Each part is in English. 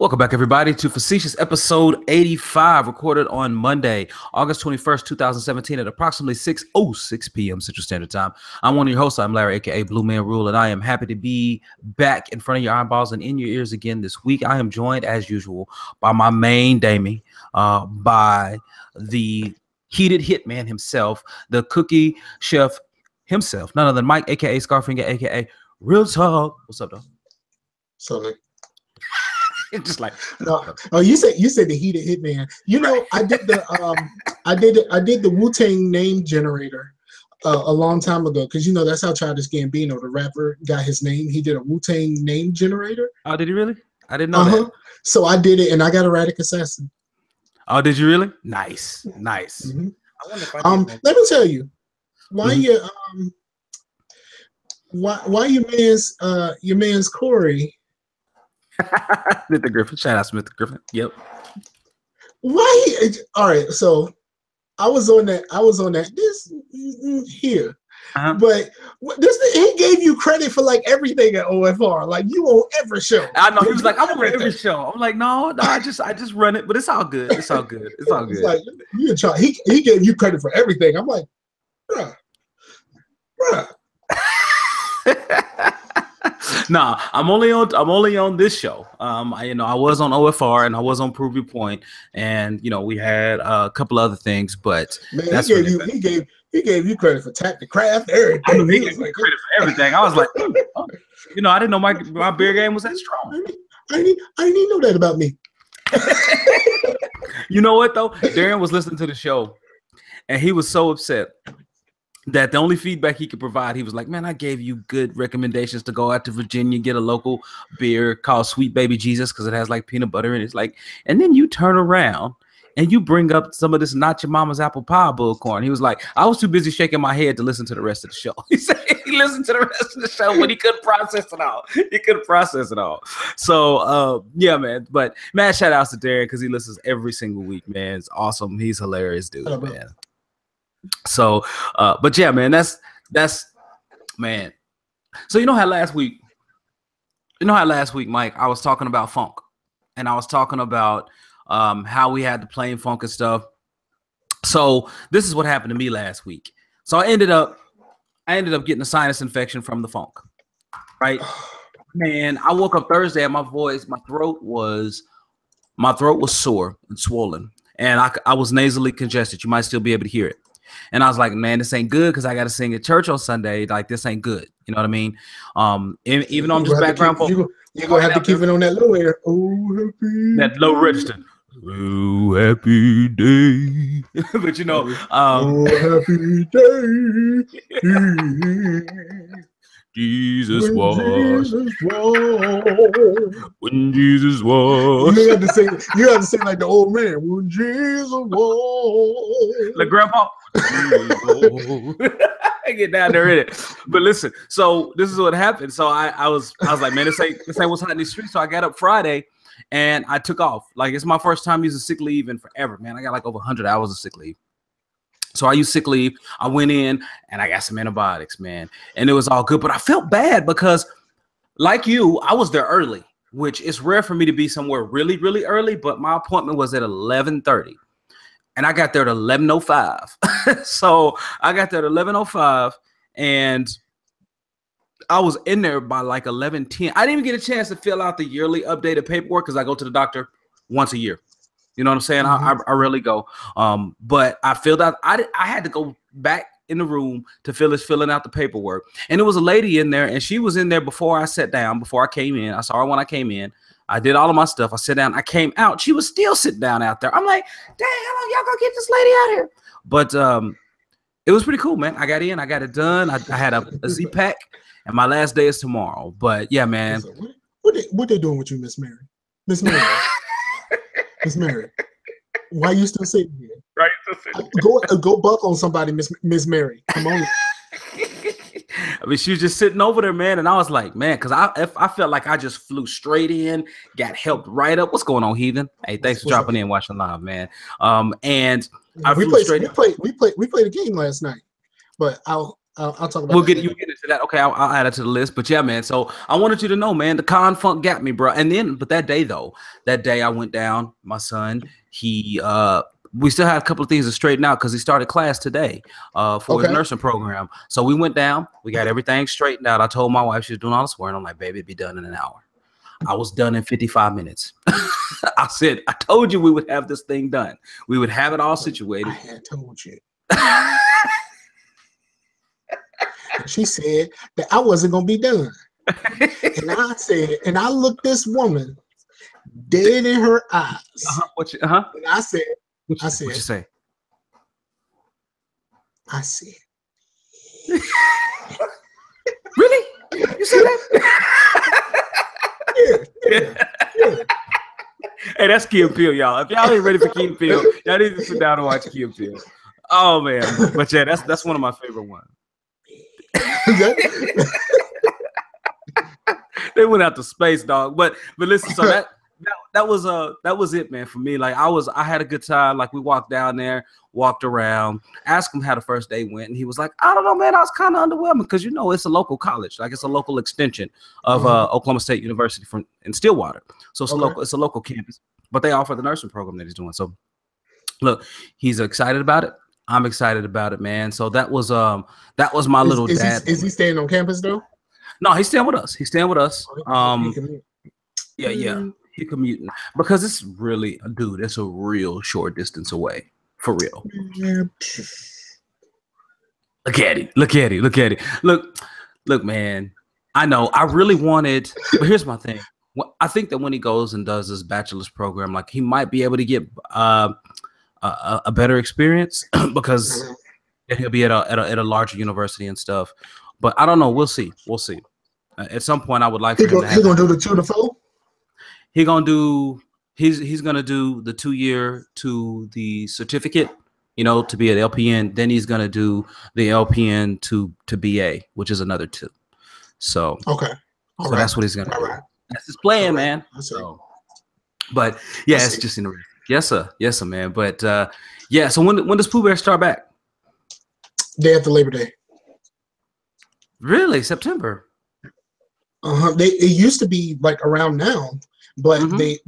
Welcome back, everybody, to Facetious episode 85, recorded on Monday, August 21st, 2017 at approximately 6:06 p.m. Central Standard Time. I'm one of your hosts. I'm Larry, a.k.a. Bluemanrule, and I am happy to be back in front of your eyeballs and in your ears again this week. I am joined, as usual, by my main Damie, by the heated hitman himself, the cookie chef himself, none other than Mike, a.k.a. Scarfinger, a.k.a. Real Talk. What's up, dog? So It's just like no. Oh, you said the heated hitman. You know, I did the I did the Wu-Tang name generator a long time ago, because you know that's how Childish Gambino, the rapper, got his name. He did a Wu-Tang name generator. Oh, did he really? I didn't know that. So I did it, and I got Erratic Assassin. Oh, did you really? Nice, nice. Mm-hmm. I wonder if I did let me tell you why your man's Corey. MythicGriffon, shout out to MythicGriffon. Yep. Why? All right. So I was on that. This here, but he gave you credit for like everything at OFR. Like you on every show. I know he was like, I'm on every show. I'm like, no, I just run it, but it's all good. It's all good. It's all good. It's like you he gave you credit for everything. I'm like, bruh. Nah, I'm only on this show. I was on OFR and I was on Prove Your Point, and we had a couple other things, but man, he gave you credit for Tactic Craft, everything. I mean, he gave me credit for everything. I was like, oh. I didn't know my beer game was that strong. I didn't even know that about me. You know what though? Darrin was listening to the show, and he was so upset that the only feedback he could provide, he was like, man, I gave you good recommendations to go out to Virginia, get a local beer called Sweet Baby Jesus because it has like peanut butter in it. It's like, and then you turn around and you bring up some of this Not Your Mama's Apple Pie bullcorn. He was like, I was too busy shaking my head to listen to the rest of the show. He said he listened to the rest of the show, but he couldn't process it all. So, yeah, man. But man, shout outs to Darrin because he listens every single week, man. It's awesome. He's hilarious, dude, man. So, but yeah, man, that's man. So you know how last week, Mike, I was talking about funk, and I was talking about how we had to play in funk and stuff. So this is what happened to me last week. So I ended up getting a sinus infection from the funk, right? Man, I woke up Thursday and my throat was sore and swollen, and I was nasally congested. You might still be able to hear it. And I was like, man, this ain't good because I got to sing at church on Sunday. Like, this ain't good. You know what I mean? Even though I'm just background. You're going to have to keep it on that low air. Oh, happy that low register. Oh, happy day. But oh, happy day. Jesus was. When Jesus was. You have to say like the old man. When Jesus was. Like grandpa. I get down there in it. But listen, so this is what happened. So I was like, man, this ain't what's hot in the street. So I got up Friday and I took off. Like, it's my first time using sick leave in forever, man. I got like over 100 hours of sick leave. So I used sick leave. I went in and I got some antibiotics, man. And it was all good. But I felt bad because, like you, I was there early, which is rare for me to be somewhere really, really early. But my appointment was at 11:30. And I got there at 11:05. So I got there at 11:05. And I was in there by like 11:10. I didn't even get a chance to fill out the yearly updated paperwork because I go to the doctor once a year. You know what I'm saying? I rarely go. But I filled out. I had to go back in the room to filling out the paperwork. And there was a lady in there, and she was in there before I sat down, before I came in. I saw her when I came in. I did all of my stuff. I sat down. I came out. She was still sitting down out there. I'm like, dang, how long y'all gonna get this lady out here? But it was pretty cool, man. I got in. I got it done. I had a Z-Pack, and my last day is tomorrow. But yeah, man. What they doing with you, Miss Mary? Miss Mary. Miss Mary, why you still sitting here? Right, go buck on somebody, Miss Mary. Come on. I mean, she was just sitting over there, man, and I was like, man, because I felt like I just flew straight in, got helped right up. What's going on, Heathen? Hey, thanks for dropping in, watching live, man. And I flew straight in. We played a game last night, but I I'll talk about. We'll get into that. Okay, I'll add it to the list. But yeah, man. So I wanted you to know, man, the con funk got me, bro. And then, but that day I went down. My son, we still had a couple of things to straighten out because he started class today for his nursing program. So we went down. We got everything straightened out. I told my wife she was doing all the swearing. I'm like, baby, it'd be done in an hour. I was done in 55 minutes. I said, I told you we would have this thing done. We would have it all situated. I had told you. She said that I wasn't going to be done. And I said, and I looked this woman dead in her eyes. And I said, what you say? I said, really? You said that? Yeah. Hey, that's Key and Peele, y'all. If y'all ain't ready for Key and Peele, y'all need to sit down and watch Key and Peele. Oh man, but yeah, that's one of my favorite ones. They went out to space, dog. But listen, so that was it, man, for me. Like I had a good time. Like we walked down there, walked around, asked him how the first day went, and he was like, I don't know, man, I was kind of underwhelmed because it's a local college, like it's a local extension of Oklahoma State University in Stillwater. So it's a local campus, but they offer the nursing program that he's doing. So look, he's excited about it. I'm excited about it, man. So that was my little dad. Is he staying on campus though? No, he's staying with us. Yeah. He commuting because it's really, dude, it's a real short distance away. For real. Yeah. Look at it. Look, man. I know I really wanted, but here's my thing. I think that when he goes and does this bachelor's program, like he might be able to get a better experience because he'll be at a larger university and stuff. But I don't know. We'll see. At some point, I would like. He's gonna do the 2 to 4. He's gonna do the 2-year to the certificate, to be an LPN. Then he's gonna do the LPN to BA, which is another 2. So that's what he's gonna do. Right. That's his plan, man. So, but yeah, it's just interesting. Yes, sir, man. But yeah. So when does Pooh Bear start back? Day after Labor Day. Really, September? It used to be like around now, but they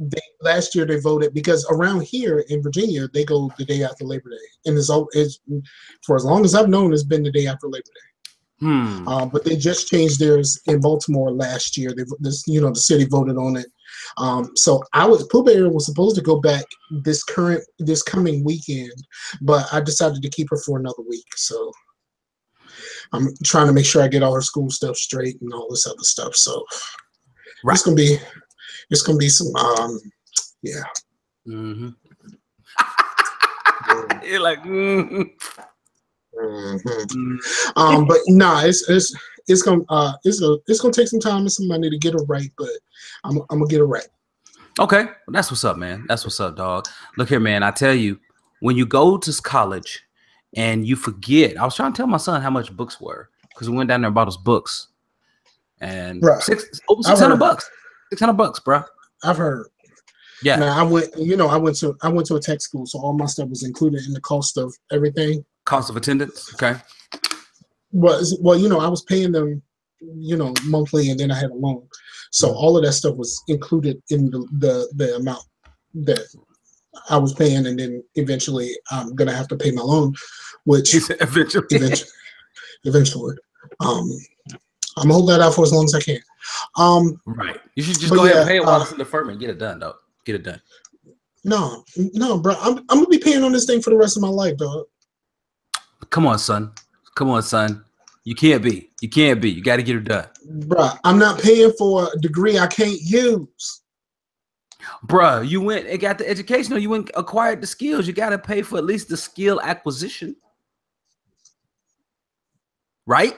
last year they voted because around here in Virginia they go the day after Labor Day, and it's for as long as I've known it's been the day after Labor Day. But they just changed theirs in Baltimore last year. The city voted on it. So Pooh Bear was supposed to go back this coming weekend, but I decided to keep her for another week. So I'm trying to make sure I get all her school stuff straight and all this other stuff. So it's gonna be some yeah. You're like but nah, it's gonna take some time and some money to get her right, but I'm gonna get her right. Okay, well, that's what's up, man. That's what's up, dog. Look here, man. I tell you, when you go to college and you forget, I was trying to tell my son how much books were because we went down there and bought us books, and over $600. $600, bro. I've heard. Yeah. Now I went to a tech school, so all my stuff was included in the cost of everything. Cost of attendance. Okay. Well, I was paying them, monthly, and then I had a loan, so all of that stuff was included in the amount that I was paying, and then eventually I'm gonna have to pay my loan, which eventually. I'm gonna hold that out for as long as I can. Right. You should just go ahead and pay it while it's in deferment. Get it done, dog. Get it done. No, bro. I'm gonna be paying on this thing for the rest of my life, dog. Come on, son. You can't be. You got to get it done. Bruh, I'm not paying for a degree I can't use. Bruh, you went and got the educational. You went acquired the skills. You got to pay for at least the skill acquisition. Right?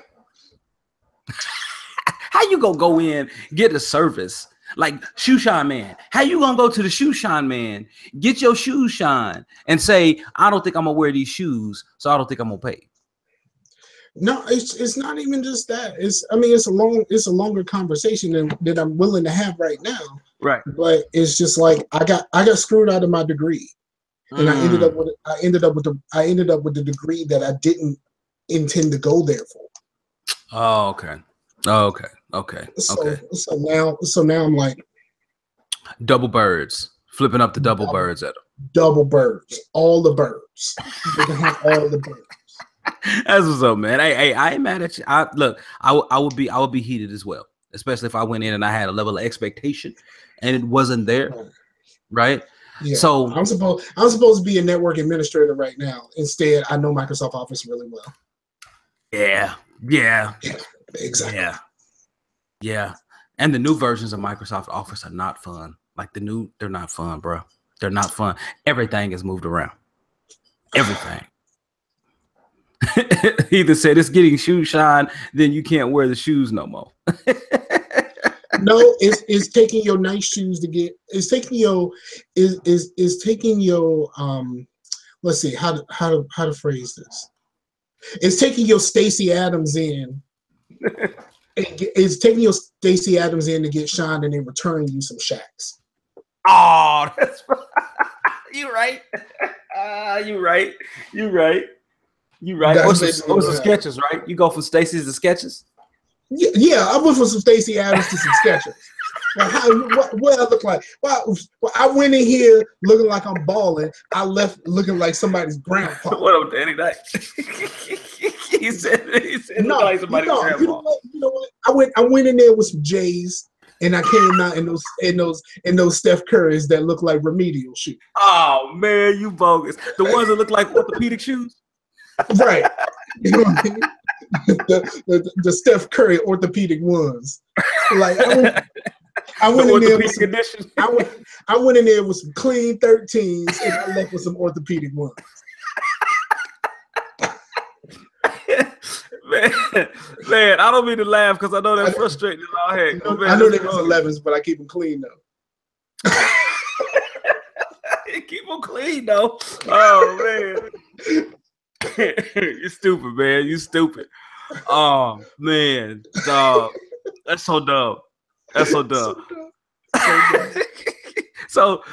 How you gonna go in, get a service like shoe shine man? How you gonna go to the shoe shine man, get your shoes shine, and say, I don't think I'm gonna wear these shoes, so I don't think I'm gonna pay? No, it's not even just that. It's a longer conversation than I'm willing to have right now. Right. But it's just like I got screwed out of my degree, and I ended up with the degree that I didn't intend to go there for. Oh, okay. Oh, okay. Okay. Okay. So now I'm like double birds, flipping up the double birds at them. Double birds, all the birds. They can have all the birds. That's what's up, man. Hey, I ain't mad at you. I would be heated as well, especially if I went in and I had a level of expectation and it wasn't there, right? Yeah. So I'm supposed to be a network administrator right now. Instead, I know Microsoft Office really well. Yeah, exactly. Yeah. And the new versions of Microsoft Office are not fun. Like they're not fun, bro. They're not fun. Everything is moved around. Everything. Heathen said it's getting shoe shine, then you can't wear the shoes no more. No, it's taking your nice shoes to get. It's taking your. Is taking your. Let's see how to phrase this. It's taking your Stacey Adams in. It's taking your Stacey Adams in to get shined and then returning you some shacks. Oh, that's you right. You right. Or some sketches, right? You go from Stacey's to sketches. Yeah, I went from some Stacey Adams to some sketches. What I look like? Well, I went in here looking like I'm balling. I left looking like somebody's grandpa. What up, DannyKnight? he said no, like somebody's grandpa. You know what? I went in there with some J's, and I came out in those Steph Currys that look like remedial shoes. Oh man, you bogus. The ones that look like orthopedic shoes. Right. You know what I mean? The Steph Curry orthopedic ones. Like I went in there with some, I went in there with some clean 13s and I left with some orthopedic ones. man, I don't mean to laugh because I know that's frustrating in our head. I know they was 11s, but I keep them clean though. Keep them clean though. Oh man. You're stupid, man. You stupid. Oh man, dog. That's so dumb. That's so dumb. So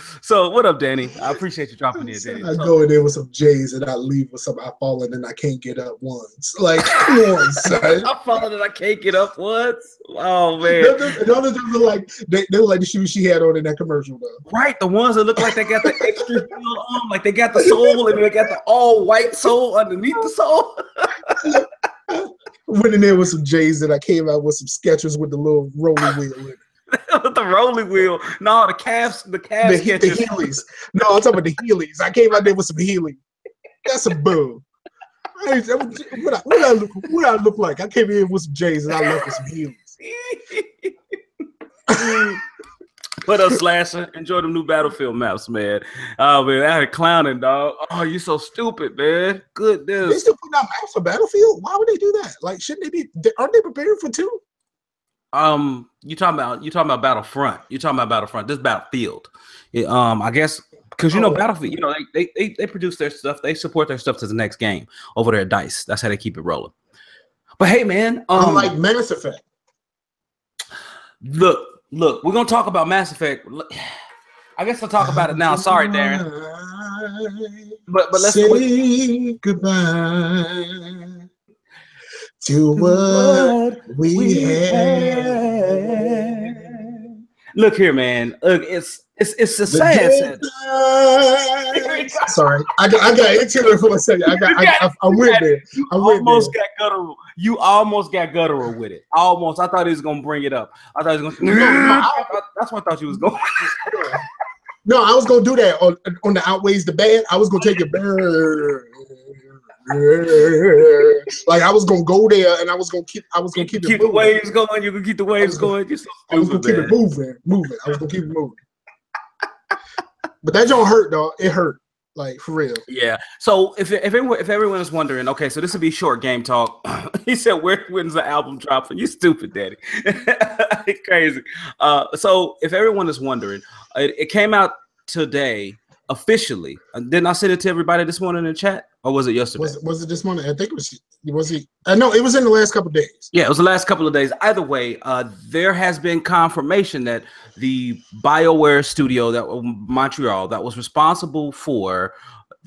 what up, Danny? I appreciate you dropping in, Danny. I go in there with some J's and I leave with some I fallen and I can't get up once. Like, come on, son. I fallen and I can't get up once. Oh man. The others look like they look like the shoes she had on in that commercial though. Right, the ones that look like they got the extra heel on, like they got the sole and they got the all white sole underneath the sole. Went in there with some J's and I came out with some Skechers with the little rolling wheel in it. With the rolling wheel. No, the calves. The Heelys. No, I'm talking about the Heelys. I came out there with some Heelys. That's a boo. What I look like? I came in with some J's and I left with some Heelys. What up, Slasher? Enjoy the new Battlefield maps, man. Oh man, I had clowning, dog. Oh, you so stupid, man. Goodness. They still putting out maps for Battlefield? Why would they do that? Like, shouldn't they be? Aren't they preparing for 2? You talking about Battlefront. You talking about Battlefront. This Battlefield. I guess because you know Battlefield. You know they produce their stuff. They support their stuff to the next game over there at DICE. That's how they keep it rolling. But hey, man, like Mass Effect. Look, we're gonna talk about Mass Effect. I guess I'll talk about it now. Sorry, Darrin. But let's say goodbye to what we had. Look here, man. Look, it's a sad. Sorry, I got into it for a second. I went there. You almost got guttural with it. Almost. I thought he was gonna bring it up. I thought he was gonna. That's what I thought you was going. No, I was gonna do that on the outweighs the bad. I was gonna take it back. Like I was gonna go there and I was gonna keep the waves going. You can keep the waves going. You're so stupid, I was gonna keep it moving. I was gonna keep it moving. But that don't hurt, dog. It hurt, like for real. Yeah. So if everyone is wondering, okay, so this would be short game talk. He said, "When's the album dropping?" You stupid, Daddy. Crazy. So if everyone is wondering, it came out today. officially. Didn't I send it to everybody this morning in the chat, or was it yesterday? Was it this morning? I think it was. Was it? No, it was in the last couple of days. Yeah, it was the last couple of days. Either way, there has been confirmation that the BioWare studio that Montreal that was responsible for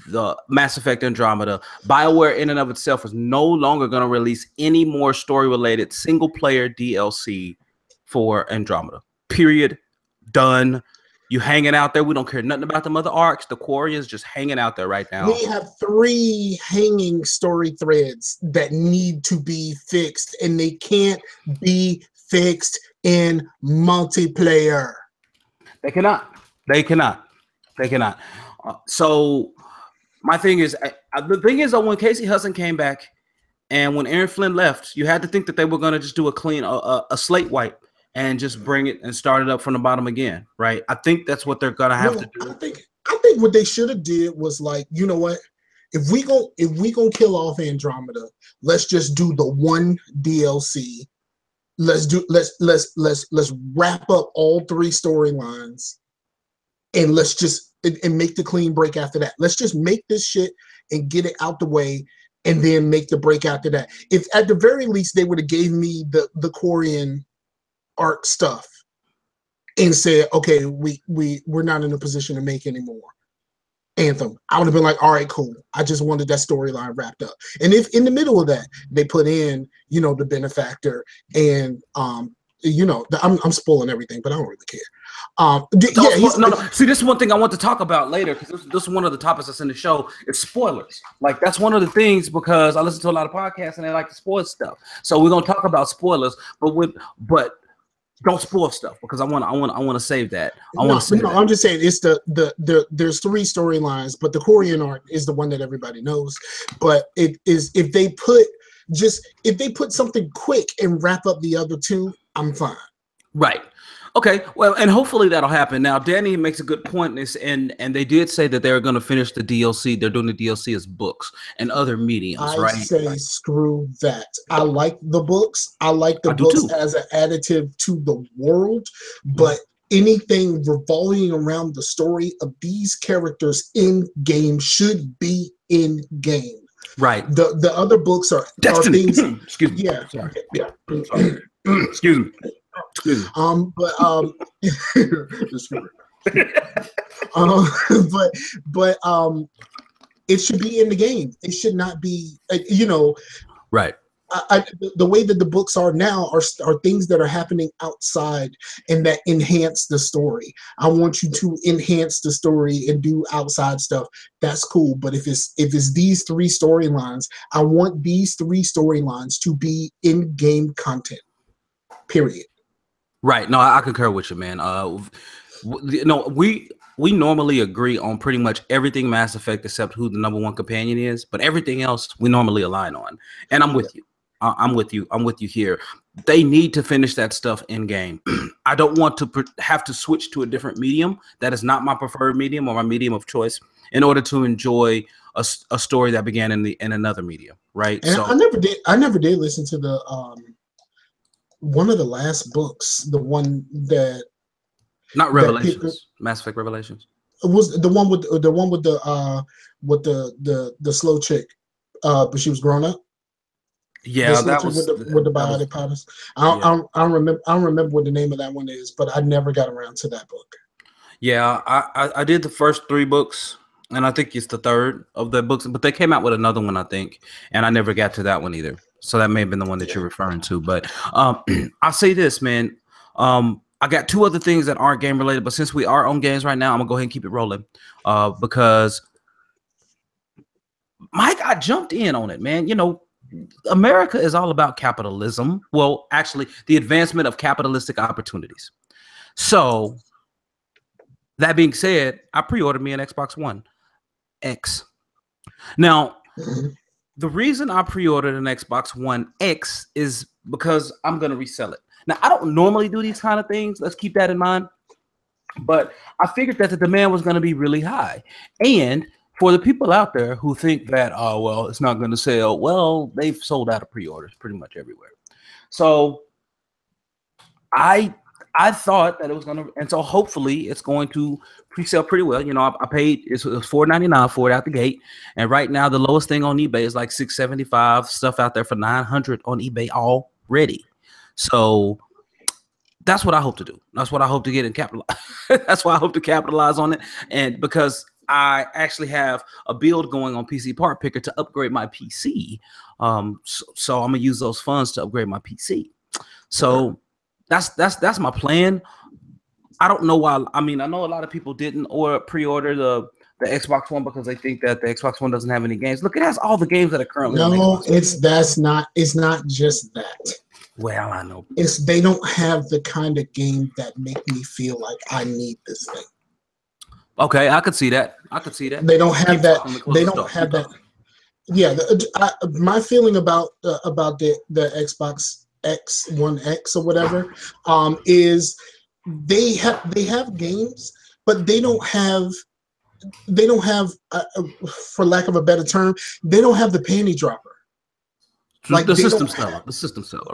the Mass Effect Andromeda, BioWare in and of itself is no longer going to release any more story-related single-player DLC for Andromeda. Period. Done. You hanging out there. We don't care nothing about them other arcs. The Quarry is just hanging out there right now. We have 3 hanging story threads that need to be fixed, and they can't be fixed in multiplayer. They cannot. They cannot. They cannot. So my thing is, the thing is, though, when Casey Hudson came back and when Aaron Flynn left, you had to think that they were going to just do a clean, a slate wipe and just bring it and start it up from the bottom again, right? I think that's what they're going to have to do. I think what they should have did was like, you know what? If we gonna kill off Andromeda, let's just do the one DLC. Let's wrap up all 3 storylines, and let's just and make the clean break after that. Let's just make this shit and get it out the way, and then make the break after that. If at the very least they would have gave me the Quarian arc stuff and said, okay, we're not in a position to make any more Anthem, I would have been like, all right, cool. I just wanted that storyline wrapped up. And if in the middle of that they put in, you know, the benefactor and you know, I'm spoiling everything, but I don't really care. No. See, this is one thing I want to talk about later, because this is one of the topics that's in the show. It's spoilers. Like, that's one of the things, because I listen to a lot of podcasts and they like to spoil stuff. So we're gonna talk about spoilers, but don't spoil stuff, because I want to save that. I'm just saying it's there's 3 storylines, but the Quarian arc is the one that everybody knows. But it is if they put something quick and wrap up the other 2, I'm fine. Right. Okay, well, and hopefully that'll happen. Now, Danny makes a good point in this, and they did say that they're going to finish the DLC. They're doing the DLC as books and other mediums, right? I say screw that. I like the books. I like the books as an additive to the world, but anything revolving around the story of these characters in game should be in game. Right. The other books are things. Excuse me. Yeah. Sorry. Yeah. Sorry. Excuse me. But it should be in the game. It should not be, you know, right. The way that the books are now are things that are happening outside and that enhance the story. I want you to enhance the story and do outside stuff. That's cool. But if it's these 3 storylines, I want these 3 storylines to be in-game content. Period. Right. No, I concur with you, man. No, we normally agree on pretty much everything Mass Effect except who the #1 companion is, but everything else we normally align on. And I'm with you. I'm with you. I'm with you here. They need to finish that stuff in game. I don't want to have to switch to a different medium that is not my preferred medium or my medium of choice in order to enjoy a story that began in another medium. Right. And so I never did listen to the one of the last books, the one that not Revelations, Mass Effect Revelations. It was the one with the slow chick, but she was grown up. Yeah, that was with the biotic powders. I don't remember what the name of that one is, but I never got around to that book. Yeah, I did the first 3 books, and I think it's the 3rd of the books, but they came out with another one, I think, and I never got to that one either. So that may have been the one that you're referring to. But I'll say this, man. I got 2 other things that aren't game related, but since we are on games right now, I'm gonna go ahead and keep it rolling because Mike, I jumped in on it, man. You know, America is all about capitalism. Well, actually, the advancement of capitalistic opportunities. So that being said, I pre-ordered me an Xbox One X. Now, the reason I pre-ordered an Xbox One X is because I'm going to resell it. Now, I don't normally do these kind of things. Let's keep that in mind. But I figured that the demand was going to be really high. And for the people out there who think that, oh, well, it's not going to sell, well, they've sold out of pre-orders pretty much everywhere. So I I thought that it was gonna, and so hopefully it's going to pre-sale pretty well. You know, I paid it was $4.99 for it out the gate, and right now the lowest thing on eBay is like $675. Stuff out there for $900 on eBay already. So that's what I hope to do. That's what I hope to get and capitalize. That's why I hope to capitalize on it, and because I actually have a build going on PC Part Picker to upgrade my PC. So I'm gonna use those funds to upgrade my PC. So that's my plan. I don't know why. I mean, I know a lot of people didn't pre-order the Xbox One because they think that the Xbox One doesn't have any games. Look, it has all the games that are currently. No, it's not just that. Well, I know. They don't have the kind of game that make me feel like I need this thing. Okay, I could see that. They don't have that. They don't have that. Yeah, my feeling about the Xbox One X or whatever is they have games, but they don't have for lack of a better term, they don't have the panty dropper. Like the system seller,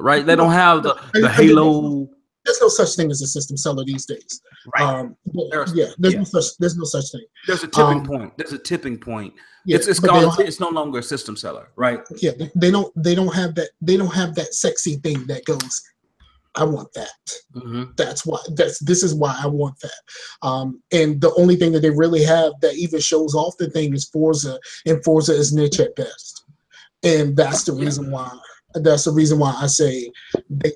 right? They don't have the Halo. There's no such thing as a system seller these days. Right. There's no such thing. There's a tipping point. There's a tipping point. Yeah, it's no longer a system seller, right? Yeah, they don't have that. They don't have that sexy thing that goes, I want that. Mm-hmm. This is why I want that. And the only thing that they really have that even shows off the thing is Forza, and Forza is niche at best. And that's the reason why. That's the reason why I say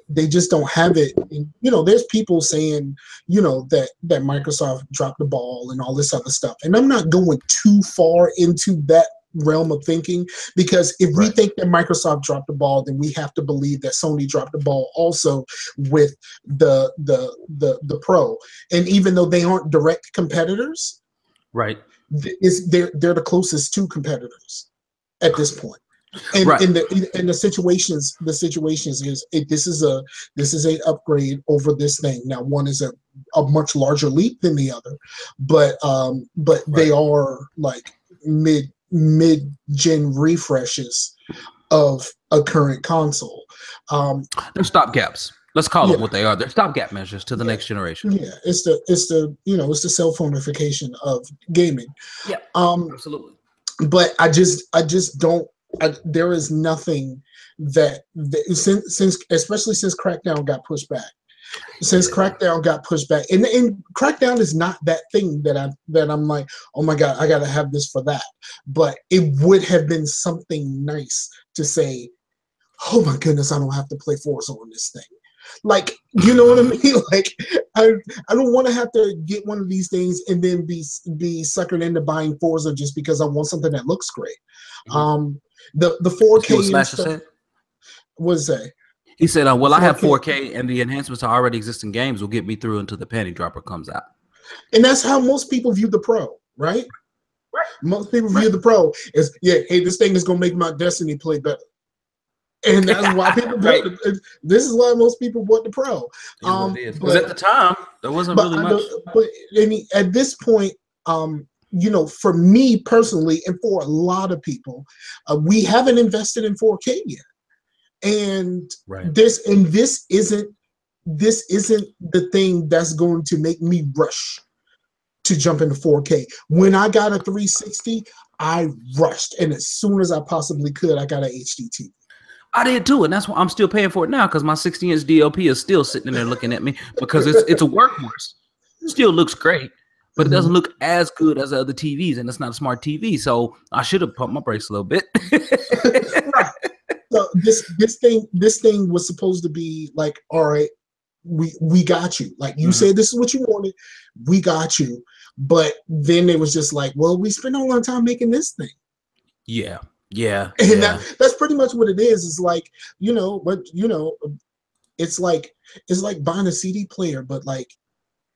they just don't have it. And, you know, there's people saying, you know, that Microsoft dropped the ball and all this other stuff. And I'm not going too far into that realm of thinking, because if we think that Microsoft dropped the ball, then we have to believe that Sony dropped the ball also with the Pro. And even though they aren't direct competitors, right, they're the closest to competitors at this point. And the situations is this is a upgrade over this thing. Now one is a much larger leap than the other, but they are like mid-gen refreshes of a current console. They're stopgaps. Let's call them what they are. They're stopgap measures to the next generation. Yeah, it's the cell phoneification of gaming. Yeah, absolutely. But I just don't. There is nothing that since especially since Crackdown got pushed back. Since Crackdown got pushed back, and Crackdown is not that thing that I'm like, oh my god, I gotta have this for that. But it would have been something nice to say, oh my goodness, I don't have to play Forza on this thing. Like, you know what I mean? Like, I don't want to have to get one of these things and then be suckered into buying Forza just because I want something that looks great. Mm-hmm. The 4K and stuff. What is that? He said, well, I have 4K and the enhancements to already existing games will get me through until the panty dropper comes out. And that's how most people view the Pro, right? Right. Most people view the Pro as, hey, this thing is going to make my Destiny play better. And that's why people this is why most people bought the Pro. Because at the time, there wasn't really much. But I mean, at this point, you know, for me personally, and for a lot of people, we haven't invested in 4K yet. And this isn't the thing that's going to make me rush to jump into 4K. When I got a 360, I rushed, and as soon as I possibly could, I got an HD TV. I did too, and that's why I'm still paying for it now, because my 60-inch DLP is still sitting in there looking at me, because it's a workhorse. It still looks great, but it doesn't look as good as the other TVs, and it's not a smart TV, so I should have pumped my brakes a little bit. So this thing was supposed to be like, all right, we got you. Like you said, this is what you wanted, we got you. But then it was just like, well, we spent all our time making this thing. Yeah. And that's pretty much what it is. It's like, you know, but you know, it's like buying a CD player, but like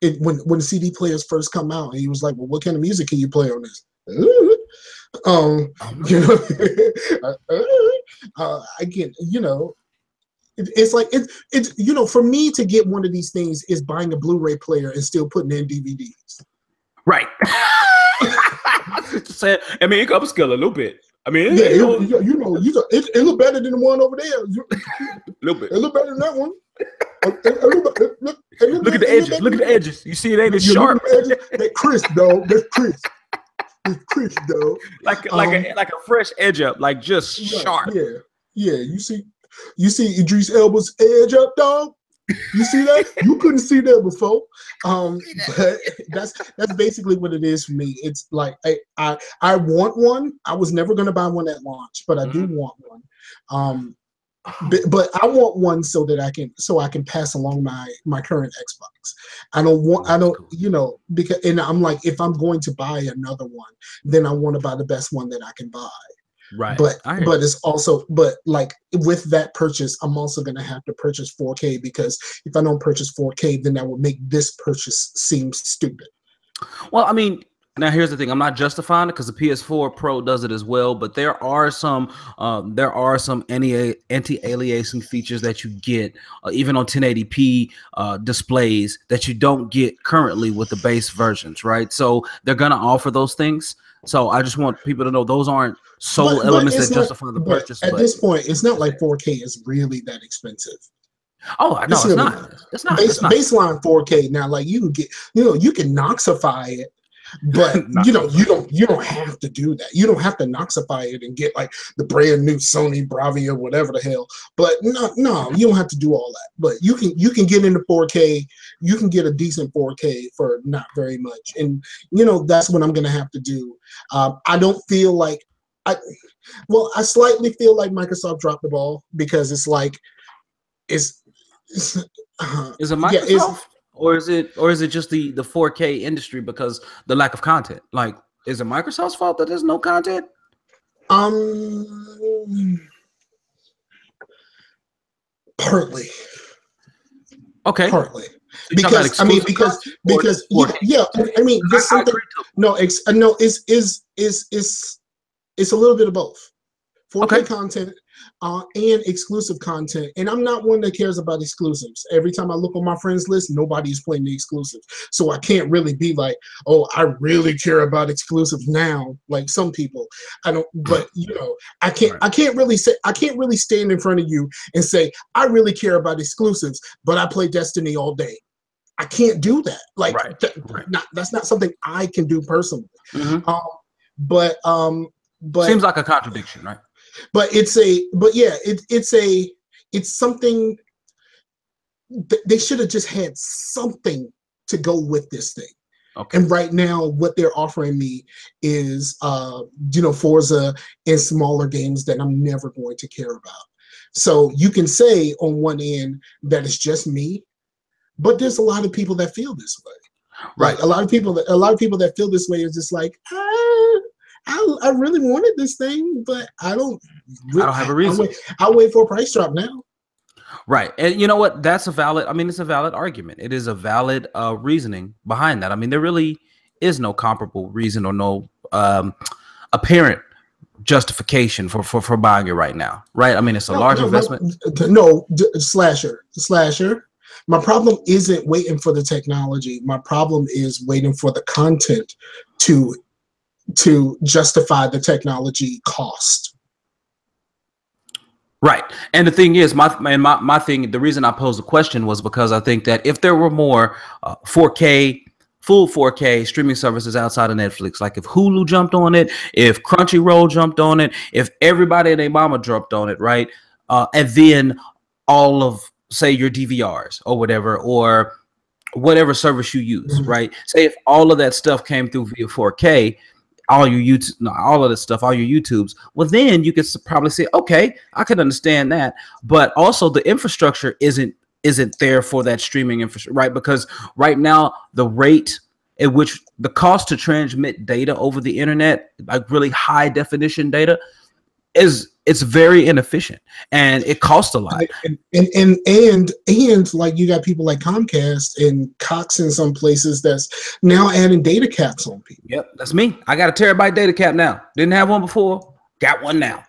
when CD players first come out, and he was like, well, what kind of music can you play on this? You know, I get, you know, it's like it's you know, for me to get one of these things is buying a Blu-ray player and still putting in DVDs. Right. I mean, it comes scale a little bit. I mean, it look better than the one over there. A little bit. It look better than that one. Look at the edges. Look at the edges. You see it ain't as sharp. That crisp, dog. That's crisp. It's crisp, dog. Like a fresh edge up, like just sharp. Yeah. You see Idris Elba's edge up, dog. You see that? You couldn't see that before. But that's basically what it is for me. It's like I want one. I was never gonna buy one at launch, but I do want one. But I want one so that I can pass along my current Xbox. I don't because I'm like, if I'm going to buy another one, then I want to buy the best one that I can buy. Right. But it's also, like with that purchase, I'm also going to have to purchase 4K, because if I don't purchase 4K, then that would make this purchase seem stupid. Well, I mean, now here's the thing. I'm not justifying it because the PS4 Pro does it as well, but there are some anti-aliasing features that you get even on 1080p displays that you don't get currently with the base versions, right? So they're gonna offer those things. So I just want people to know those aren't sole elements that justify the purchase. At this point, it's not like 4K is really that expensive. Oh, no, it's not. It's not. Baseline 4K now, like you can get, you can Noxify it, but you don't have to do that. You don't have to Noxify it and get like the brand new Sony Bravia, whatever the hell. But no, you don't have to do all that. But you can get into 4K. You can get a decent 4K for not very much, and that's what I'm gonna have to do. I don't feel like I slightly feel like Microsoft dropped the ball, because it's like is it Microsoft? Or is it just the 4K industry because the lack of content? Like, is it Microsoft's fault that there's no content? Partly. Okay. Partly. Because there's something. It's a little bit of both. 4K content and exclusive content. And I'm not one that cares about exclusives. Every time I look on my friends list, nobody's playing the exclusives. So I can't really be like, oh, I really care about exclusives now, like some people. I don't, but I can't really stand in front of you and say, I really care about exclusives, but I play Destiny all day. I can't do that. Like that's not something I can do personally. Mm-hmm. But seems like a contradiction, right? But it's something. They should have just had something to go with this thing. Okay. And right now, what they're offering me is, Forza and smaller games that I'm never going to care about. So you can say on one end that it's just me, but there's a lot of people that feel this way. Right. Like a lot of people that feel this way is just like, I really wanted this thing, but I don't have a reason. I'll wait for a price drop now. Right. And you know what? It's a valid argument. It is a valid reasoning behind that. I mean, there really is no comparable reason or no apparent justification for buying it right now. Right. I mean, it's a large investment. Slasher. My problem isn't waiting for the technology. My problem is waiting for the content to justify the technology cost. Right. And the thing is, my thing, the reason I posed the question was because I think that if there were more 4K, full 4K streaming services outside of Netflix, like if Hulu jumped on it, if Crunchyroll jumped on it, if everybody and their mama jumped on it, right? And then all of, say, your DVRs or whatever service you use, right? Say if all of that stuff came through via 4K, all your YouTubes, well, then you could probably say, okay, I can understand that. But also the infrastructure isn't there for that streaming infrastructure, right? Because right now the rate at which the cost to transmit data over the internet, like really high definition data, it's very inefficient and it costs a lot. And like you got people like Comcast and Cox in some places that's now adding data caps on people. Yep, that's me. I got a terabyte data cap now. Didn't have one before. Got one now.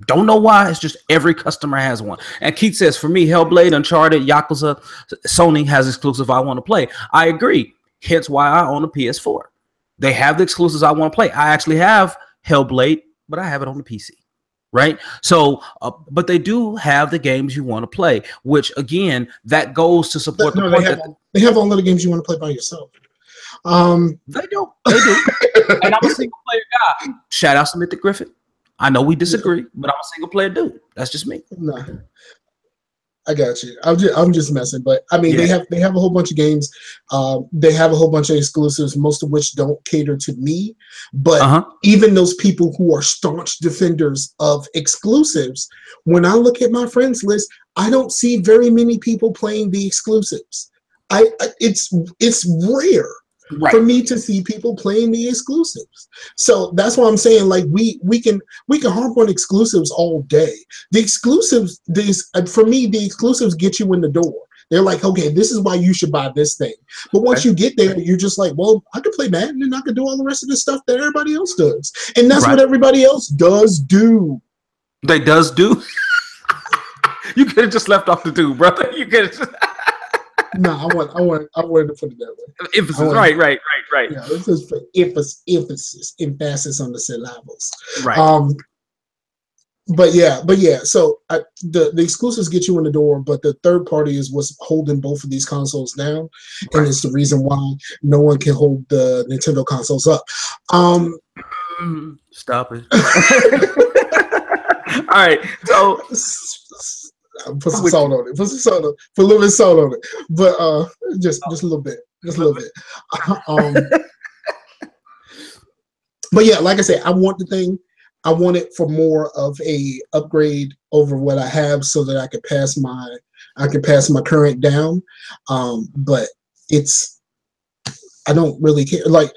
Don't know why. It's just every customer has one. And Keith says, for me, Hellblade, Uncharted, Yakuza, Sony has exclusive I want to play. I agree. Hence why I own a PS4. They have the exclusives I want to play. I actually have Hellblade, but I have it on the PC. right? So, but they do have the games you want to play, which again, that goes to support the point that they have all of the games you want to play by yourself. They do. And I'm a single player guy. Shout out to MythicGriffon. I know we disagree, but I'm a single player dude. That's just me. No. I got you. I'm just messing, but I mean, they have a whole bunch of games. They have a whole bunch of exclusives, most of which don't cater to me. But even those people who are staunch defenders of exclusives, when I look at my friends list, I don't see very many people playing the exclusives. It's rare. Right. For me to see people playing the exclusives. So that's why I'm saying, like, we can harp on exclusives all day. The exclusives, for me, the exclusives get you in the door. They're like, okay, this is why you should buy this thing. But once you get there, you're just like, well, I can play Madden and I can do all the rest of the stuff that everybody else does. And that's what everybody else does do. They does do? You could have just left off the do, brother. You could have just... No, I wanted to put it that way. Emphasis, right. Yeah, this is for emphasis on the syllables. Right. But yeah. So the exclusives get you in the door, but the third party is what's holding both of these consoles down, and it's the reason why no one can hold the Nintendo consoles up. Stop it. All right, so. Put some salt on it. Put a little bit of salt on it. But just a little bit. But yeah, like I said, I want the thing. I want it for more of a upgrade over what I have, so that I can pass my current down. But I don't really care. Like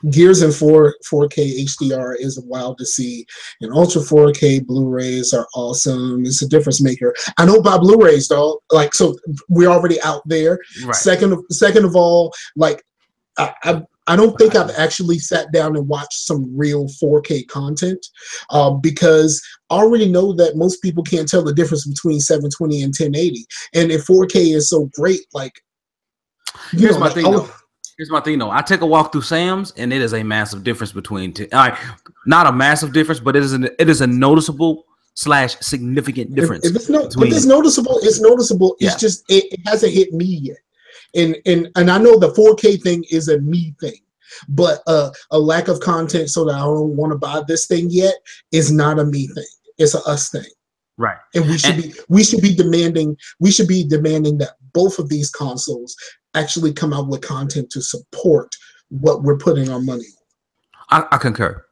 Gears in 4K HDR is wild to see, and Ultra 4K Blu-rays are awesome. It's a difference maker. I don't buy Blu-rays though. Like, so we're already out there. Right. Second of all, like I don't think I've actually sat down and watched some real 4K content because I already know that most people can't tell the difference between 720 and 1080. And if 4K is so great, like, here's my thing though. Here's my thing, though. I take a walk through Sam's, and it is a massive difference between. Not a massive difference, but it is a noticeable / significant difference. If it's noticeable, it's noticeable. It's just it hasn't hit me yet. And I know the 4K thing is a me thing, but a lack of content so that I don't want to buy this thing yet is not a me thing. It's a us thing. Right. And we should be demanding that both of these consoles actually come out with content to support what we're putting our money on. I concur.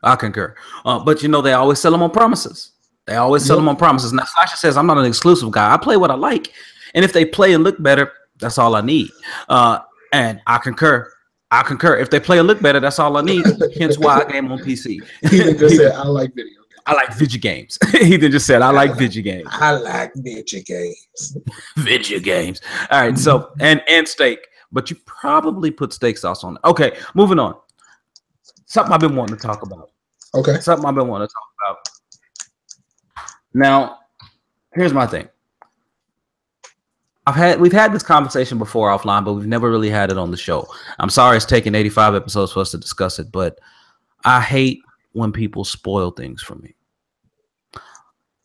But you know, they always sell them on promises. Now, Slasher says, I'm not an exclusive guy. I play what I like. And if they play and look better, that's all I need. And I concur. If they play and look better, that's all I need. Hence why I game on PC. He just said, I like video. I like video games. Heathen just said, I like video games. I like video games. Video games. All right. So, and steak, but you probably put steak sauce on it. Okay. Moving on. Something I've been wanting to talk about. Okay. Now, here's my thing. We've had this conversation before offline, but we've never really had it on the show. I'm sorry it's taken 85 episodes for us to discuss it, but I hate when people spoil things for me.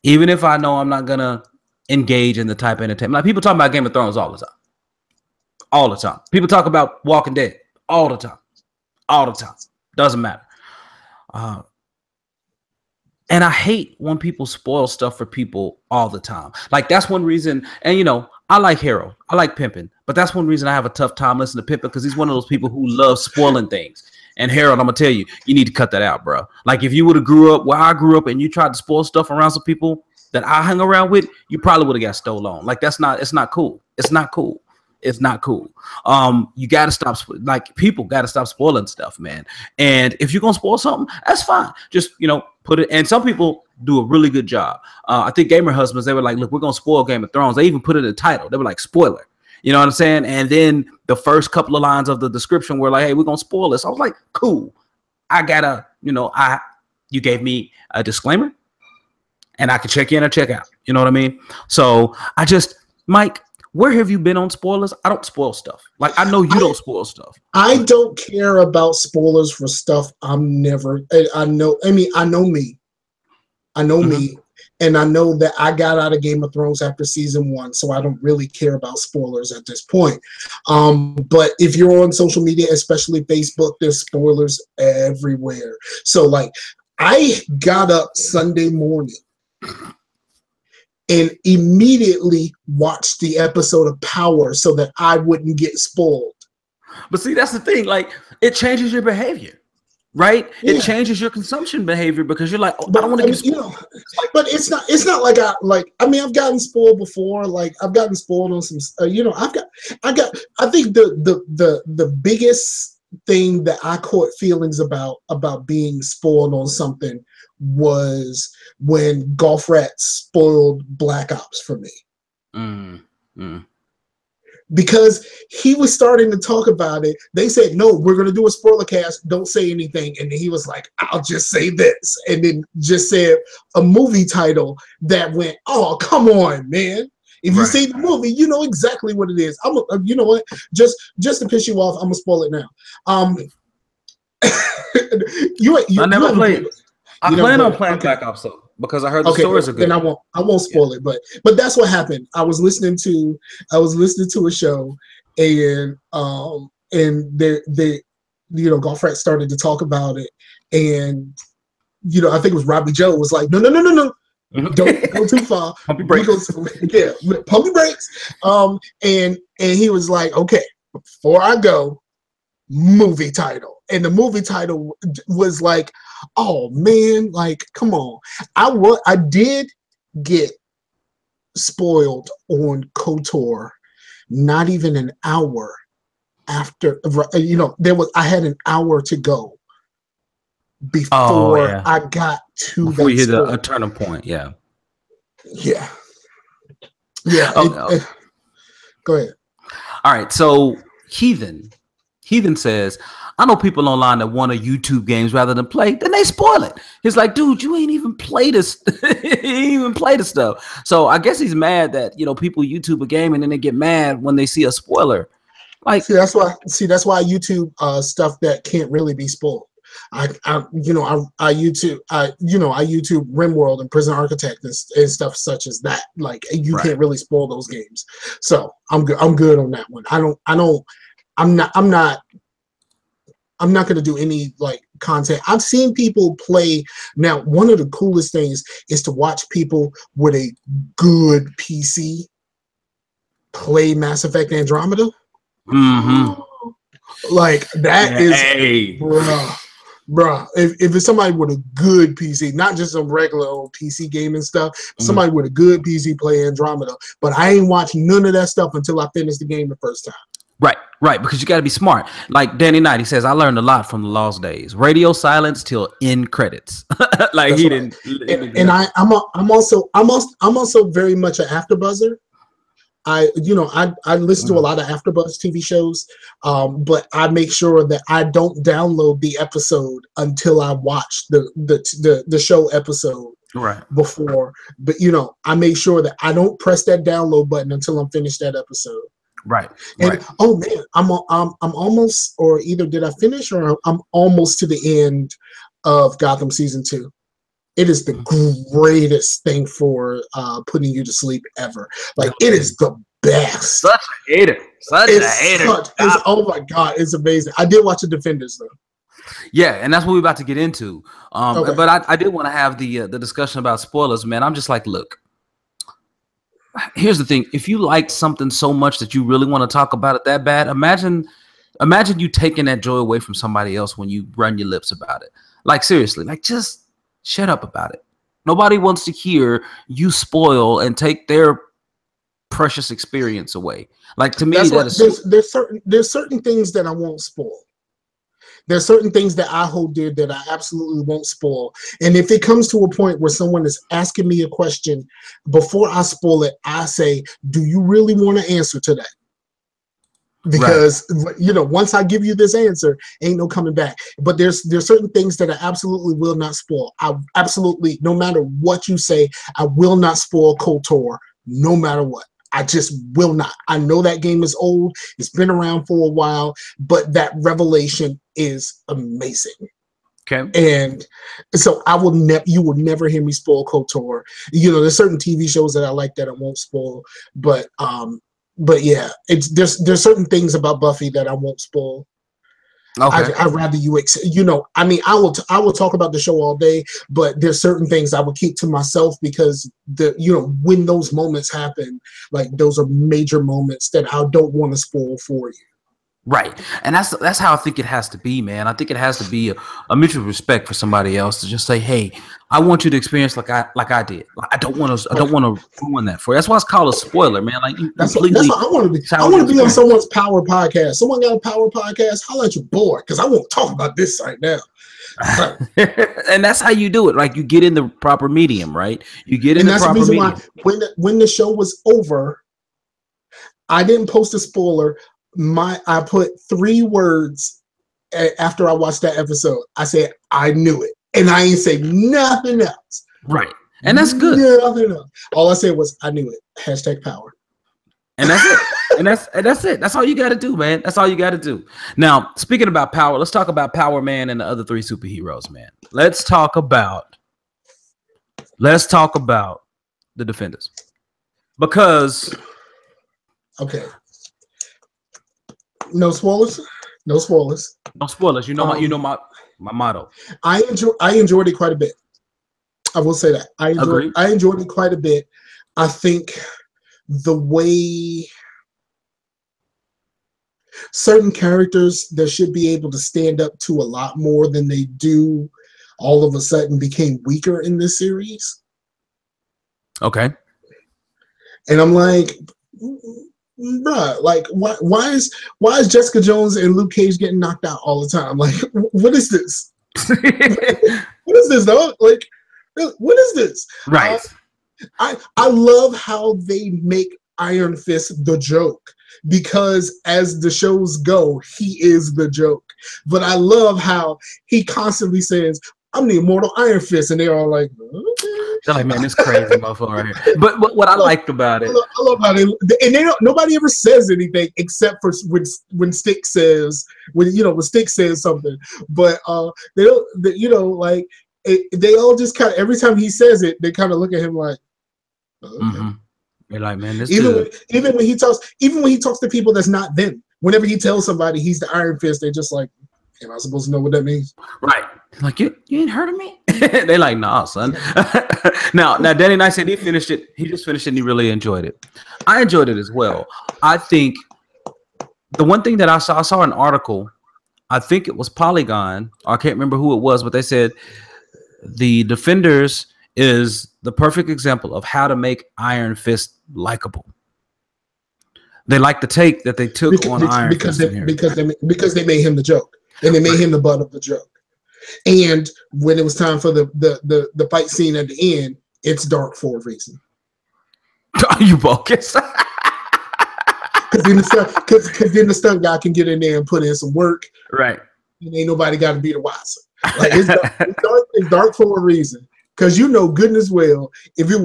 Even if I know I'm not gonna engage in the type of entertainment. Like, people talk about Game of Thrones all the time. People talk about Walking Dead all the time. Doesn't matter. And I hate when people spoil stuff for people all the time. Like, that's one reason. And you know, I like Harold. I like pimping, but that's one reason I have a tough time listening to pimping, because he's one of those people who love spoiling things. And Harold, I'm gonna tell you, you need to cut that out, bro. Like, if you would have grew up where I grew up and you tried to spoil stuff around some people that I hung around with, you probably would have got stolen. Like, it's not cool. You gotta stop. Like, people gotta stop spoiling stuff, man. And if you're gonna spoil something, that's fine. Just, you know, put it. And some people do a really good job. I think Gamer Husbands, they were like, look, we're gonna spoil Game of Thrones. They even put it in the title. They were like, spoiler. You know what I'm saying? And then the first couple of lines of the description were like, hey, we're going to spoil this. I was like, cool. I gotta, you know, you gave me a disclaimer and I can check in or check out. You know what I mean? So Mike, where have you been on spoilers? I don't spoil stuff. Like, I know you don't spoil stuff. I don't care about spoilers for stuff I know me. I know me, and I know that I got out of Game of Thrones after season 1, so I don't really care about spoilers at this point. But if you're on social media, especially Facebook, there's spoilers everywhere. So like, I got up Sunday morning and immediately watched the episode of Power so that I wouldn't get spoiled. But see, that's the thing. Like, it changes your behavior, right? Yeah. It changes your consumption behavior because you're like, oh, I don't want to get spoiled. But it's not like I've gotten spoiled before. Like, I've gotten spoiled on some. I think the biggest thing that I caught feelings about being spoiled on something was when Golf Rat spoiled Black Ops for me. Because he was starting to talk about it. They said, no, we're going to do a spoiler cast. Don't say anything. And then he was like, I'll just say this. And then just said a movie title that went, oh, come on, man. If you see the movie, you know exactly what it is. You know what? Just to piss you off, I'm going to spoil it now. I never played. I plan on playing Black Ops though, because I heard the stories are good. Then I won't spoil it, but that's what happened. I was listening to a show, and they Golf Rat started to talk about it, and I think it was Robbie Joe was like, no, don't go too far. Pump your brakes. Pump your brakes. And he was like, okay, before I go, movie title, and the movie title was like, oh man, like, come on. I did get spoiled on KOTOR not even an hour after, I had an hour to go before I got to before you hit a turning point. Yeah. Go ahead. All right, so Heathen says, I know people online that want to YouTube games rather than play, then they spoil it. He's like, dude, you ain't even played this. You ain't even play the stuff. So I guess he's mad that people YouTube a game and then they get mad when they see a spoiler. Like, that's why YouTube stuff that can't really be spoiled. I YouTube RimWorld and Prison Architect and stuff such as that. Like, you can't really spoil those games. So I'm good on that one. I'm not going to do any like content. I've seen people play. Now, one of the coolest things is to watch people with a good PC play Mass Effect Andromeda. Like, that is, bruh. If it's somebody with a good PC, not just some regular old PC gaming stuff, somebody with a good PC play Andromeda. But I ain't watched none of that stuff until I finished the game the first time. Right, because you got to be smart. Like DannyKnight, he says, I learned a lot from the Lost Days. Radio silence till end credits. Like, that's he right. didn't. And I'm also very much an afterbuzzer. I listen to a lot of AfterBuzz TV shows, but I make sure that I don't download the episode until I watch the show episode before. But I make sure that I don't press that download button until I'm finished that episode. Right. And oh man, I'm almost, or either did I finish or I'm almost to the end of Gotham season 2. It is the greatest thing for putting you to sleep ever. Like, it is the best. Such a hater. Oh my god, it's amazing. I did watch the Defenders though. Yeah, and that's what we're about to get into. But I did want to have the discussion about spoilers, man. I'm just like, look. Here's the thing. If you liked something so much that you really want to talk about it that bad, imagine you taking that joy away from somebody else when you run your lips about it. Like, seriously, like, just shut up about it. Nobody wants to hear you spoil and take their precious experience away. Like, to me, there's certain things that I won't spoil. There's certain things that I hold dear that I absolutely won't spoil. And if it comes to a point where someone is asking me a question, before I spoil it, I say, do you really want to answer to that? Because, once I give you this answer, ain't no coming back. But there's certain things that I absolutely will not spoil. I absolutely, no matter what you say, I will not spoil KOTOR, no matter what. I just will not. I know that game is old. It's been around for a while, but that revelation is amazing. Okay. And so you will never hear me spoil KOTOR. You know, there's certain TV shows that I like that I won't spoil, but yeah, there's certain things about Buffy that I won't spoil. Okay. I'd rather you, you know, I mean, I will talk about the show all day, but there's certain things I will keep to myself because when those moments happen, like those are major moments that I don't want to spoil for you. Right, and that's how I think it has to be, man. I think it has to be a mutual respect for somebody else to just say, "Hey, I want you to experience like I did. I don't want to ruin that for you." That's why it's called a spoiler, man. Like that's what I want to be. I want to be on someone's power podcast. Someone got a power podcast? Holla at your boy, because I won't talk about this right now. And that's how you do it. Like you get in the proper medium, right? You get in the proper medium. And that's the reason why when the show was over, I didn't post a spoiler. I put 3 words after I watched that episode. I said, I knew it. And I ain't say nothing else. Right. And that's good. Nothing else. All I said was, I knew it. Hashtag power. And that's it. and that's it. That's all you got to do, man. That's all you got to do. Now, speaking about power, let's talk about Power Man and the other 3 superheroes, man. Let's talk about the Defenders. Because okay. No spoilers. No spoilers. No spoilers. You know my motto. I enjoyed it quite a bit. I will say that. I enjoyed it quite a bit. I think the way certain characters that should be able to stand up to a lot more than they do all of a sudden became weaker in this series. Okay. And I'm like, bruh, like why is Jessica Jones and Luke Cage getting knocked out all the time? Like, what is this? What is this, dog? Like, what is this? Right. I love how they make Iron Fist the joke, because as the shows go, he is the joke. But I love how he constantly says, I'm the immortal Iron Fist, and they're all like, okay. They're like, man, this crazy motherfucker right here. But what I liked about it, I love how nobody ever says anything except for when Stick says something. But they don't, like they all just kind of, every time he says it, they kind of look at him like, okay. Mm-hmm. They're like, man, this even when he talks to people that's not them. Whenever he tells somebody he's the Iron Fist, they're just like, am I supposed to know what that means? Right. Like, you ain't heard of me? They like, nah, son. now DannyKnight said he finished it. He just finished it and he really enjoyed it. I enjoyed it as well. I think the one thing that I saw an article, I think it was Polygon, I can't remember who it was, but they said the Defenders is the perfect example of how to make Iron Fist likable. They like the take that they took on Iron Fist because they made him the joke, and they made him the butt of the joke. And when it was time for the fight scene at the end, it's dark for a reason. Are you bogus? Because then the stunt guy can get in there and put in some work. Right. And ain't nobody got to be the wiser. Like, it's dark for a reason. Because goodness well, if the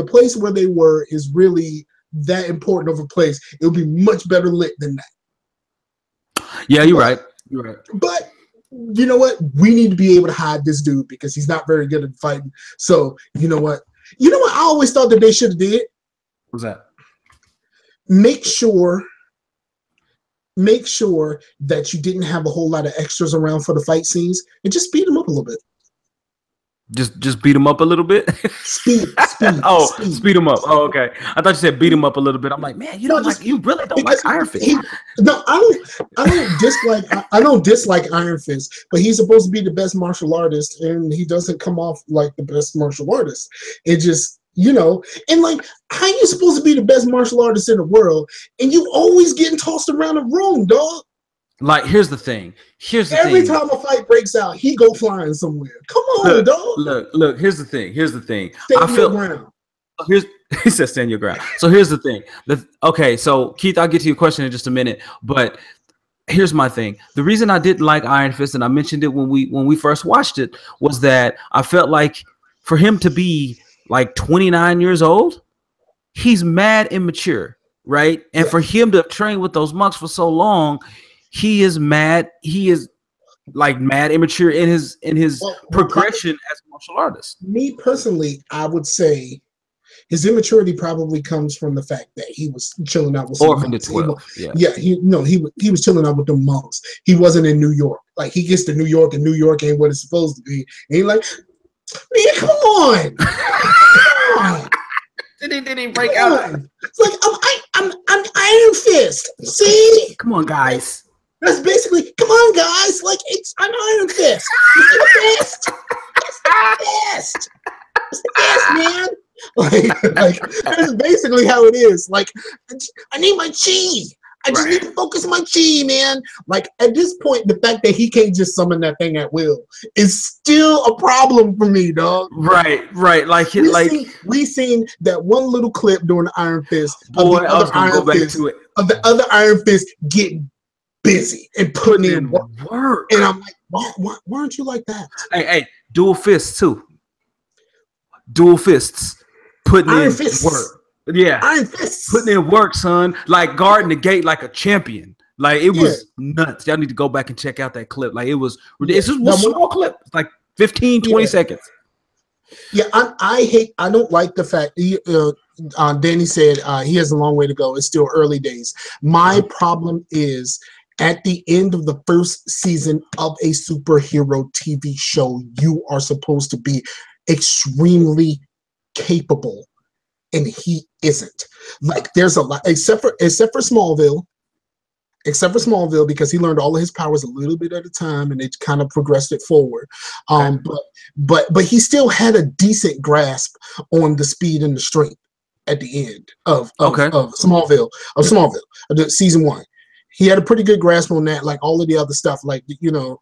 place where they were is really that important of a place, it would be much better lit than that. Yeah, you're right. You're right. But you know what? We need to be able to hide this dude because he's not very good at fighting. So you know what? I always thought that they should have did. What's that? Make sure that you didn't have a whole lot of extras around for the fight scenes, and just speed them up a little bit. Just beat him up a little bit. Speed. Speed him up. Oh, okay. I thought you said beat him up a little bit. I'm like, man, you really don't like Iron Fist. No, I don't dislike Iron Fist, but he's supposed to be the best martial artist, and he doesn't come off like the best martial artist. It just, and like, how you supposed to be the best martial artist in the world, and you always getting tossed around the room, dog? Like, here's the thing. Every time a fight breaks out, he go flying somewhere. Come on, dog. Look. Here's the thing. Stand your ground. He said stand your ground. So here's the thing. Okay, so Keith, I'll get to your question in just a minute, but here's my thing. The reason I didn't like Iron Fist, and I mentioned it when we first watched it, was that I felt like for him to be like 29 years old, he's mad immature, right? And for him to train with those monks for so long, he is mad. He is like mad immature in his progression as a martial artist. Me personally, I would say his immaturity probably comes from the fact that he was chilling out with some monks. He was chilling out with the monks. He wasn't in New York. Like, he gets to New York, and New York ain't what it's supposed to be. And he's like, man, come on. Did he break out? It's like, I'm Iron Fist. See? Come on, guys. That's basically, come on, guys. Like, I'm Iron Fist. It's the best. It's the best. It's the best, man. Like that's basically how it is. Like, I need my chi. I just need to focus my chi, man. Like, at this point, the fact that he can't just summon that thing at will is still a problem for me, dog. Right. Like, we seen that one little clip during the Iron Fist of the other Iron Fist getting busy and putting in work. And I'm like, why aren't you like that? Hey, dual fists too. Dual fists. Putting in work. Yeah. Iron Fists. Putting in work, son. Like, guarding the gate like a champion. Like, it was nuts. Y'all need to go back and check out that clip. Like, it's just one small clip. It's like 15, 20 seconds. Yeah, I don't like the fact Danny said he has a long way to go. It's still early days. My problem is at the end of the first season of a superhero TV show, you are supposed to be extremely capable, and he isn't. Like, there's a lot, except for Smallville, because he learned all of his powers a little bit at a time, and it kind of progressed it forward. But he still had a decent grasp on the speed and the strength at the end of Smallville, season 1. He had a pretty good grasp on that. Like, all of the other stuff, like, the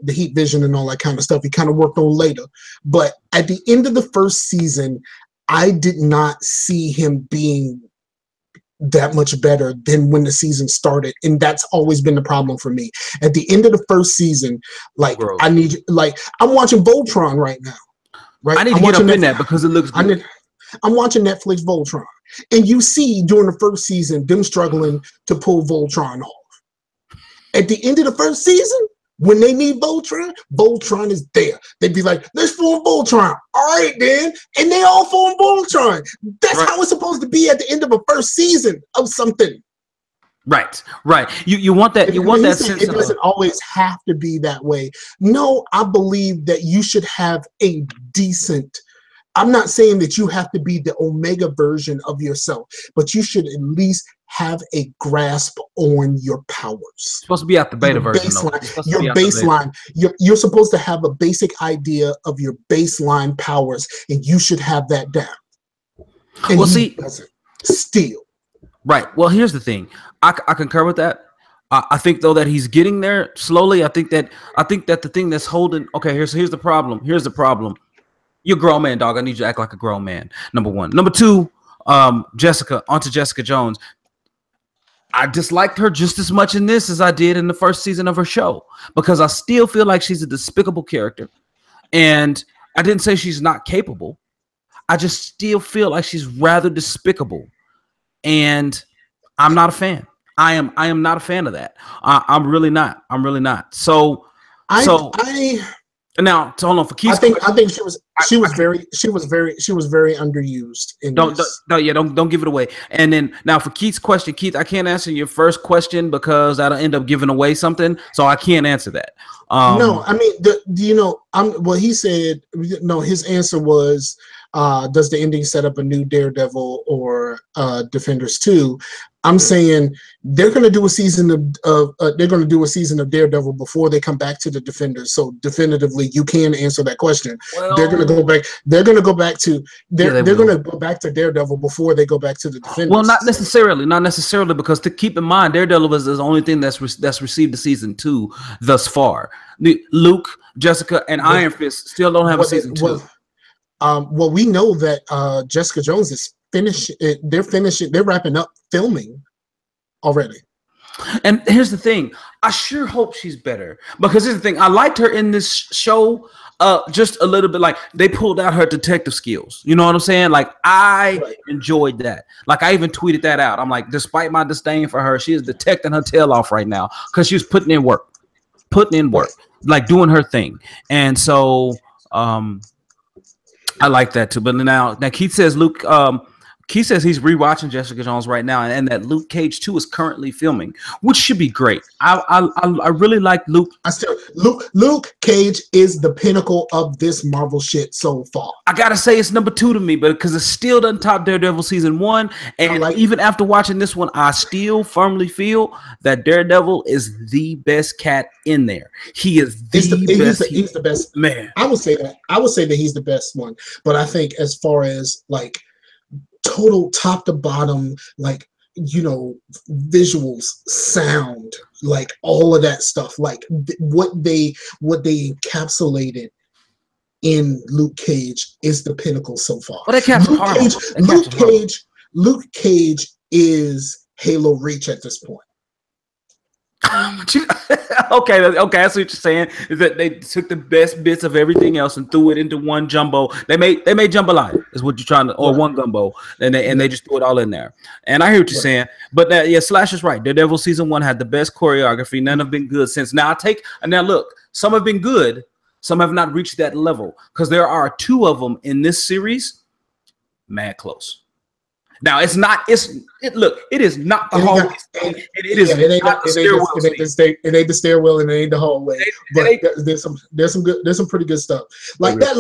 heat vision and all that kind of stuff, he kind of worked on later. But at the end of the first season, I did not see him being that much better than when the season started, and that's always been the problem for me. At the end of the first season, like, I'm watching Voltron right now. Right, I need to get up in that because it looks good. I'm watching Netflix Voltron, and you see during the first season them struggling to pull Voltron off. At the end of the first season, when they need Voltron, Voltron is there. They'd be like, let's form Voltron. All right, then. And they all form Voltron. That's how it's supposed to be at the end of a first season of something. Right. You want that. You want that sense. It doesn't always have to be that way. No, I believe that you should have a decent. I'm not saying that you have to be the Omega version of yourself, but you should at least have a grasp on your powers. It's supposed to be out the beta version. Your baseline. You're supposed to have a basic idea of your baseline powers, and you should have that down. And still. Right. Well, here's the thing. I concur with that. I think though that he's getting there slowly. I think that the thing that's holding. Okay, here's the problem. Here's the problem. You're a grown man, dog. I need you to act like a grown man. Number one. Number two. Jessica Jones. I disliked her just as much in this as I did in the first season of her show, because I still feel like she's a despicable character. And I didn't say she's not capable. I just still feel like she's rather despicable. And I'm not a fan. I am not a fan of that. I'm really not. So now, hold on for Keith's. I think she was very underused. Don't give it away. And then now for Keith's question, Keith, I can't answer your first question because that'll end up giving away something, so I can't answer that. No, I mean, well, he said no. His answer was, does the ending set up a new Daredevil or Defenders 2? I'm saying they're going to do a season of Daredevil before they come back to the Defenders. So definitively, you can answer that question. Well, they're going to go back. They're going to go back to they're going to go back to Daredevil before they go back to the Defenders. Well, not necessarily, because to keep in mind, Daredevil is the only thing that's received the season 2 thus far. Luke, Jessica, and Iron Fist still don't have a season 2. Well, we know that Jessica Jones is finished. They're wrapping up filming already. And here's the thing. I sure hope she's better, because here's the thing. I liked her in this show just a little bit. Like, they pulled out her detective skills. You know what I'm saying? Like, I enjoyed that. Like, I even tweeted that out. I'm like, despite my disdain for her, she is detecting her tail off right now because she was putting in work. putting in work, like doing her thing. And so I like that too. But now Keith says Keith says he's rewatching Jessica Jones right now, and that Luke Cage 2 is currently filming, which should be great. I really like Luke. Luke Cage is the pinnacle of this Marvel shit so far. I gotta say it's number 2 to me, but because it still doesn't top Daredevil season 1, and even after watching this one, I still firmly feel that Daredevil is the best cat in there. He is he's the best man. I would say that he's the best one, but I think as far as like total top to bottom, like, you know, visuals, sound, like all of that stuff, like what they encapsulated in Luke Cage is the pinnacle so far. Well, Luke Cage is Halo Reach at this point. Okay, that's what you're saying, is that they took the best bits of everything else and threw it into one jumbo. They made jambalaya is what you're trying to, or one gumbo, and they just threw it all in there. And I hear what you're saying, but Slash is right. Daredevil season 1 had the best choreography. None have been good since. Now look, some have been good, some have not reached that level, because there are 2 of them in this series, mad close. Now it is not the hallway. It ain't the stairwell, and it ain't the hallway. But there's some pretty good stuff. Like the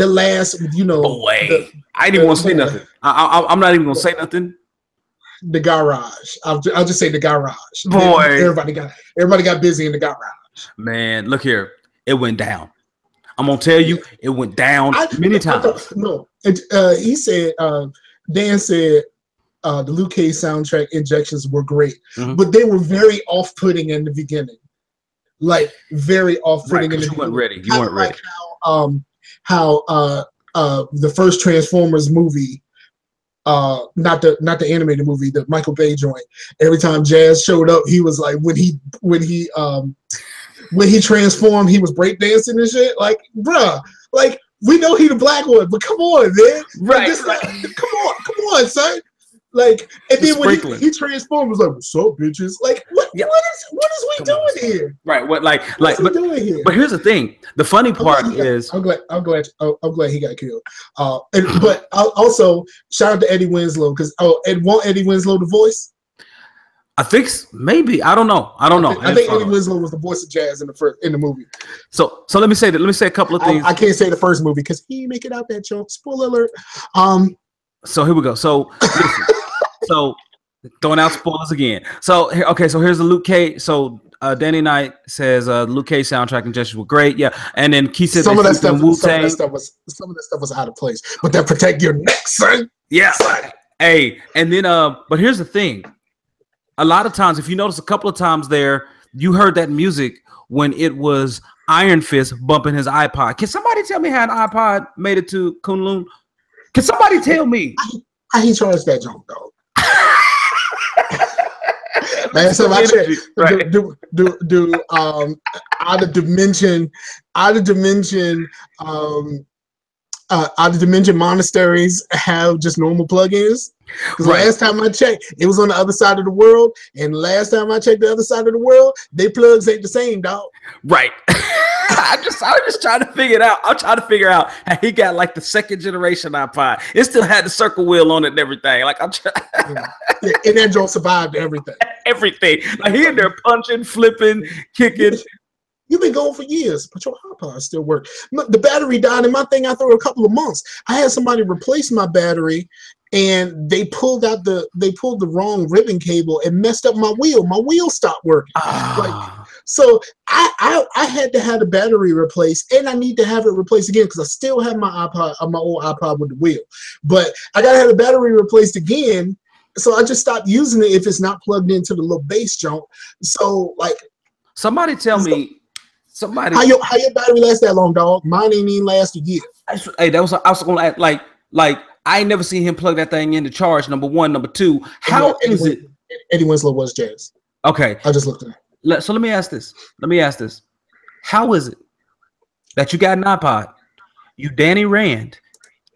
last, you know. Boy, I didn't even want to say nothing. I'm not even gonna say nothing. The garage. I'll just say the garage. Boy, everybody got busy in the garage. Man, look here, it went down. I'm gonna tell you, it went down many times. He said. Dan said the Luke Cage soundtrack injections were great, but they were very off-putting in the beginning. Like very off-putting in the beginning. You weren't ready. How the first Transformers movie, not the animated movie, the Michael Bay joint. Every time Jazz showed up, he was like when he transformed, he was breakdancing and shit. Like, bruh, like. We know he the black one, but come on, man. Right. Come on, son. Like, and then when he transformed, was like, "What's up, bitches?" Like, what is we doing here? Right. What we doing here? But here's the thing. The funny part is, I'm glad he got killed. But I'll also shout out to Eddie Winslow, because won't Eddie Winslow the voice? I think maybe. I don't know. I think Eddie Winslow was the voice of Jazz in the movie. So let me say that. Let me say a couple of things. I can't say the first movie because he make it out that joke. Spoiler alert. So here we go. So listen. So throwing out spoilers again. So here's the Luke Cage. So DannyKnight says Luke Cage soundtrack and gestures were great. Yeah, and then Keith said some of that stuff was out of place. But that protect your neck, son. Yeah. Hey, and then but here's the thing. A lot of times, if you notice a couple of times there, you heard that music when it was Iron Fist bumping his iPod. Can somebody tell me how an iPod made it to Kunlun? Can somebody tell me? How he charged that junk, dog? Man, so I checked. Do out of dimension monasteries have just normal plugins? Because last time I checked, it was on the other side of the world, and last time I checked the other side of the world, they plugs ain't the same, dog. Right. I was just trying to figure it out. I'm trying to figure out how he got like the 2nd generation iPod. It still had the circle wheel on it and everything. Like I'm trying. Yeah, and that joint survived everything. Everything. Like he in there punching, flipping, kicking. You've been going for years, but your iPod still work. The battery died in my thing after a couple of months. I had somebody replace my battery, and they pulled the wrong ribbon cable and messed up my wheel. My wheel stopped working. So I had to have the battery replaced, and I need to have it replaced again because I still have my old iPod with the wheel. But I gotta have the battery replaced again. So I just stopped using it if it's not plugged into the little bass jump. So like, somebody tell me. Somebody, how your battery lasts that long, dog? Mine ain't even last a year. Hey, I was gonna act like I ain't never seen him plug that thing in to charge. Number one, number two. How is it? Eddie Winslow was Jazz. Okay, I just looked at it. So let me ask this. How is it that you got an iPod? You Danny Rand.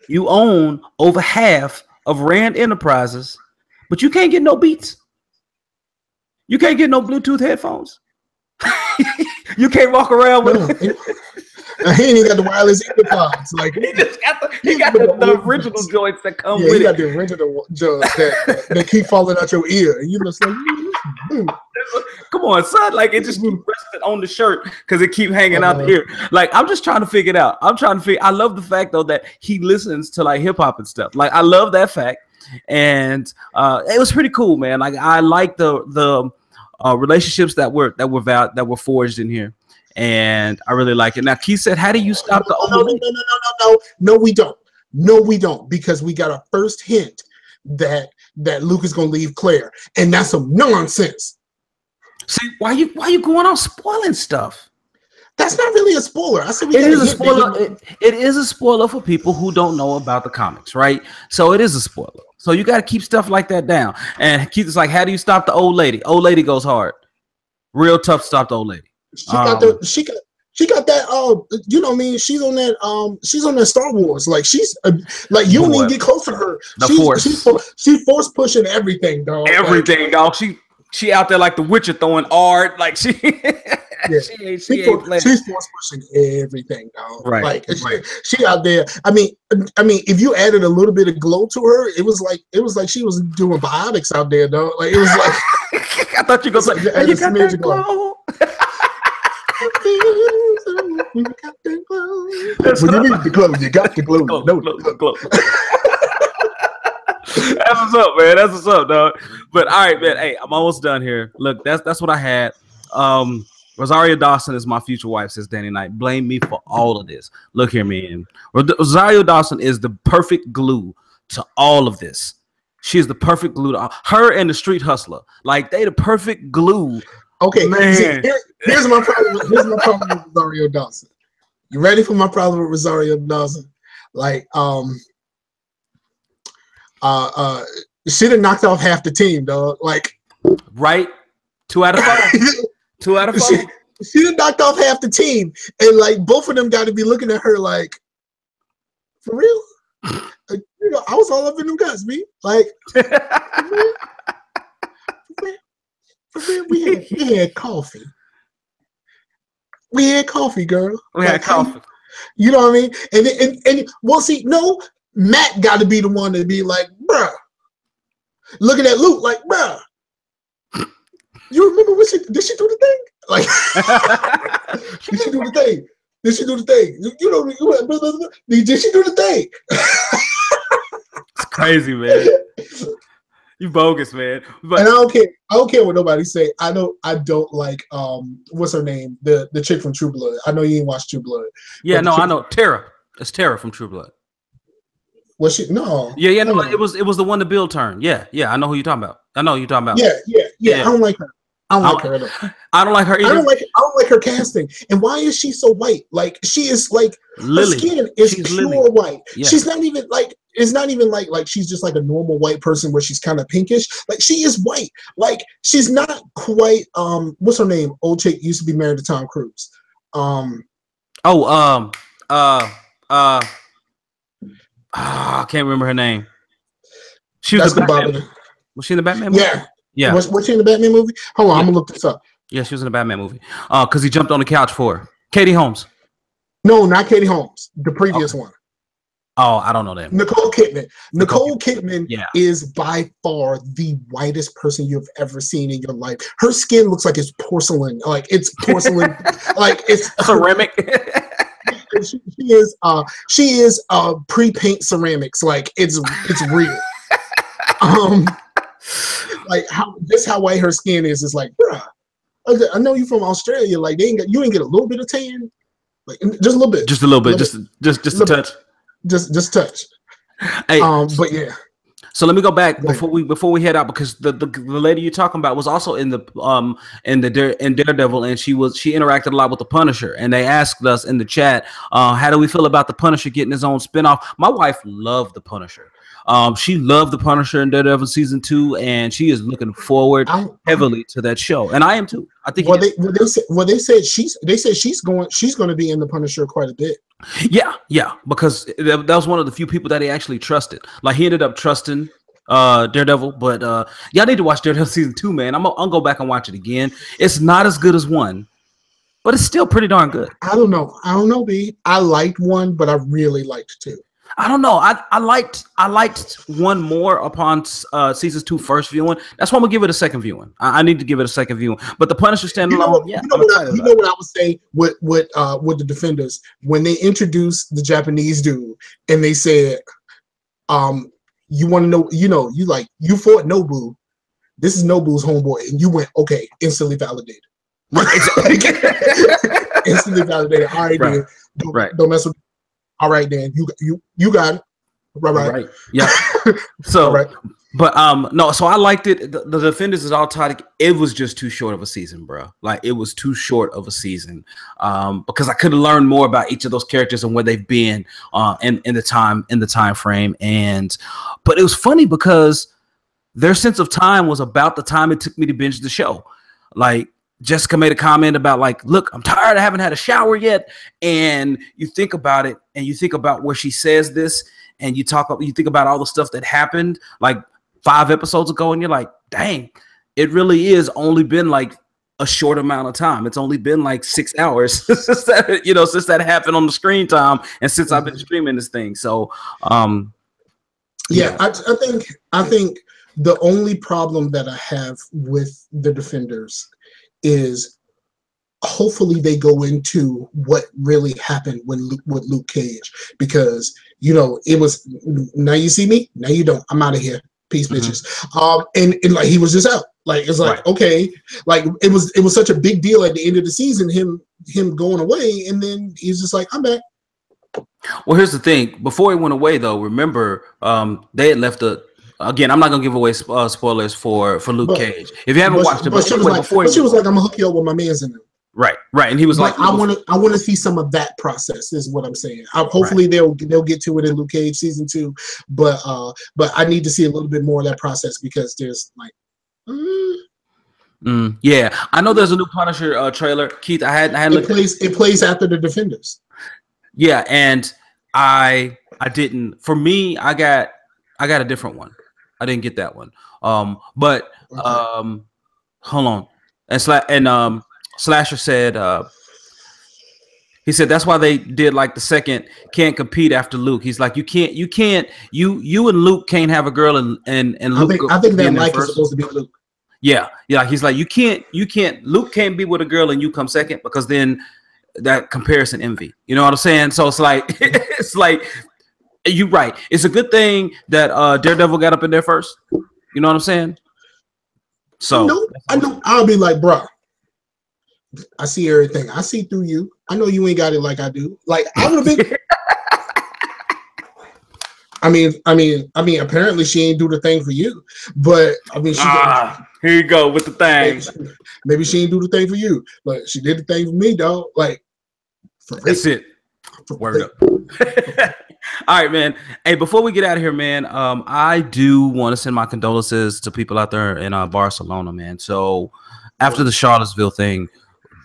You own over half of Rand Enterprises, but you can't get no Beats. You can't get no Bluetooth headphones. You can't walk around with it. He ain't even got the wireless earpods. Like he just got the original joints that come with it. Yeah, he got the original joints that keep falling out your ear. And you just like, come on, son. Like it just keep resting on the shirt because it keep hanging out the ear. Like I'm just trying to figure it out. I love the fact though that he listens to like hip hop and stuff. Like I love that fact, and it was pretty cool, man. Like I like the relationships that were forged in here. And I really like it. Now, Keith said, how do you stop the No, we don't. No, we don't. Because we got a first hint that Luke is going to leave Claire. And that's some nonsense. See, why you going on spoiling stuff? That's not really a spoiler. I said it is a spoiler. It is a spoiler for people who don't know about the comics, right? So it is a spoiler. So you got to keep stuff like that down. And Keith is like, how do you stop the old lady? Old lady goes hard. Real tough to stop the old lady. She got that you know what I mean, she's on that Star Wars, like she's like you don't even get close to her. She's force pushing everything, dog. Dog. She out there like the Witcher throwing art, like she she's force pushing everything, dog. Right, like she out there. I mean, if you added a little bit of glow to her, it was like she was doing biotics out there, dog. Like it was like I thought you were gonna say, hey, you got that glow. When you got the glow, you got the glow. That's what's up, man. That's what's up, dog. But all right, man. Hey, I'm almost done here. Look, that's what I had. Rosario Dawson is my future wife, says DannyKnight. Blame me for all of this. Look here, man. Rosario Dawson is the perfect glue to all of this. She is the perfect glue to her and the Street Hustler. Like they the perfect glue. Okay, man. See, here's my problem. Here's my problem with Rosario Dawson. You ready for my problem with Rosario Dawson? Like, she done knocked off half the team, dog. Like, right? 2 out of 5. 2 out of 5. She done knocked off half the team, and like both of them got to be looking at her like, for real? You know, I was all up in them guys, me. Like, we had coffee. We had coffee, girl. We had coffee. You know what I mean? And well, see, no, Matt got to be the one to be like, bruh. Looking at Luke like, bruh. You remember what did she do the thing? Like, did she do the thing? Did she do the thing? You know, did she do the thing? It's crazy, man. You bogus, man. But and I don't care what nobody say. I don't like what's her name? The chick from True Blood. I know you ain't watched True Blood. Yeah, no, I know. Tara. It's Tara from True Blood. Was she? No. Yeah, no, it was the one to Bill turned. Yeah, I know who you're talking about. I know who you're talking about. Yeah. I don't like her. I don't like her at all. I don't like her either. I don't like her casting. And why is she so white? Like she is like Lily. Her skin is She's pure Lily. white. Yeah. She's not even like it's not even like she's just like a normal white person where she's kind of pinkish. Like she is white. Like she's not quite what's her name? Old chick used to be married to Tom Cruise. I can't remember her name. She was the Batman. Was she in the Batman movie? Yeah. Was she in the Batman movie? Hold on, I'm gonna look this up. Yeah, she was in the Batman movie. Because he jumped on the couch for her. Katie Holmes. No, not Katie Holmes. The previous one. Oh, I don't know that. Nicole Kidman. Nicole Kidman yeah. is by far the whitest person you've ever seen in your life. Her skin looks like it's porcelain. Like it's porcelain. Like it's ceramic. She is pre-paint ceramics. Like it's real. Like how white her skin is like, bruh. I know you from Australia. Like you ain't get a little bit of tan, like just a little bit, just a touch, just touch. Hey, but yeah. So let me go back before we head out because the lady you're talking about was also in Daredevil, and she interacted a lot with the Punisher, and they asked us in the chat, how do we feel about the Punisher getting his own spinoff? My wife loved the Punisher. She loved the Punisher in Daredevil season 2, and she is looking forward heavily to that show, and I am too. I think. They said she's going to be in the Punisher quite a bit. Yeah, because that was one of the few people that he actually trusted. Like he ended up trusting Daredevil, but y'all need to watch Daredevil season 2, man. I'll go back and watch it again. It's not as good as 1, but it's still pretty darn good. I don't know, B. I liked 1, but I really liked 2. I don't know. I liked 1 more upon season 2 first viewing. That's why I'm gonna give it a second viewing. I need to give it a second viewing. But the Punisher standalone, you know what I would say with the Defenders when they introduced the Japanese dude and they said, you want to know, you fought Nobu. This is Nobu's homeboy, and you went, okay, instantly validated. Right, instantly validated. All right, right. Then. Don't mess with. All right, then you got it. Right. Yeah. So, right. But no. So I liked it. The Defenders is all tied. It was just too short of a season, bro. Like it was too short of a season. Because I could have learned more about each of those characters and where they've been in the time frame. But it was funny because their sense of time was about the time it took me to binge the show. Like Jessica made a comment about like, look, I'm tired. I haven't had a shower yet. And you think about it and you think about where she says this and you think about all the stuff that happened like 5 episodes ago. And you're like, dang, it really is only been like a short amount of time. It's only been like 6 hours since that happened on the screen time. And since I've been streaming this thing. So, yeah, I think the only problem that I have with the Defenders is hopefully they go into what really happened with Luke Cage, because it was, now you see me, now you don't, I'm out of here, peace, bitches. And like he was just out, like it's like okay, like it was such a big deal at the end of the season, him going away, and then he's just like, I'm back. Well, here's the thing, before he went away though, remember they had left again, I'm not gonna give away spoilers for Luke Cage. If you haven't watched it, but she was like, I'm gonna hook you up with my man's in them. Right, and he was like, I want to see some of that process. Is what I'm saying. Hopefully they'll get to it in Luke Cage season 2, but I need to see a little bit more of that process because there's like, yeah, I know there's a new Punisher trailer. Keith, I had it plays after the Defenders. Yeah, and I didn't. For me, I got a different one. I didn't get that one. But hold on. And Slasher said he said that's why they did like the second can't compete after Luke. He's like, you and Luke can't have a girl and Luke. I think that Mike is supposed to be Luke. Yeah. He's like, you can't. Luke can't be with a girl and you come second, because then that comparison envy. You know what I'm saying? So it's like you're right. It's a good thing that Daredevil got up in there first. You know what I'm saying? So I know. I'll be like, bro, I see everything. I see through you. I know you ain't got it like I do. Like I would have been. I mean. Apparently she ain't do the thing for you, but I mean, here you go with the thing. Maybe she ain't do the thing for you, but she did the thing for me, dog. Like that's it. Word up. All right, man. Hey, before we get out of here, man, I do want to send my condolences to people out there in Barcelona, man. So after the Charlottesville thing,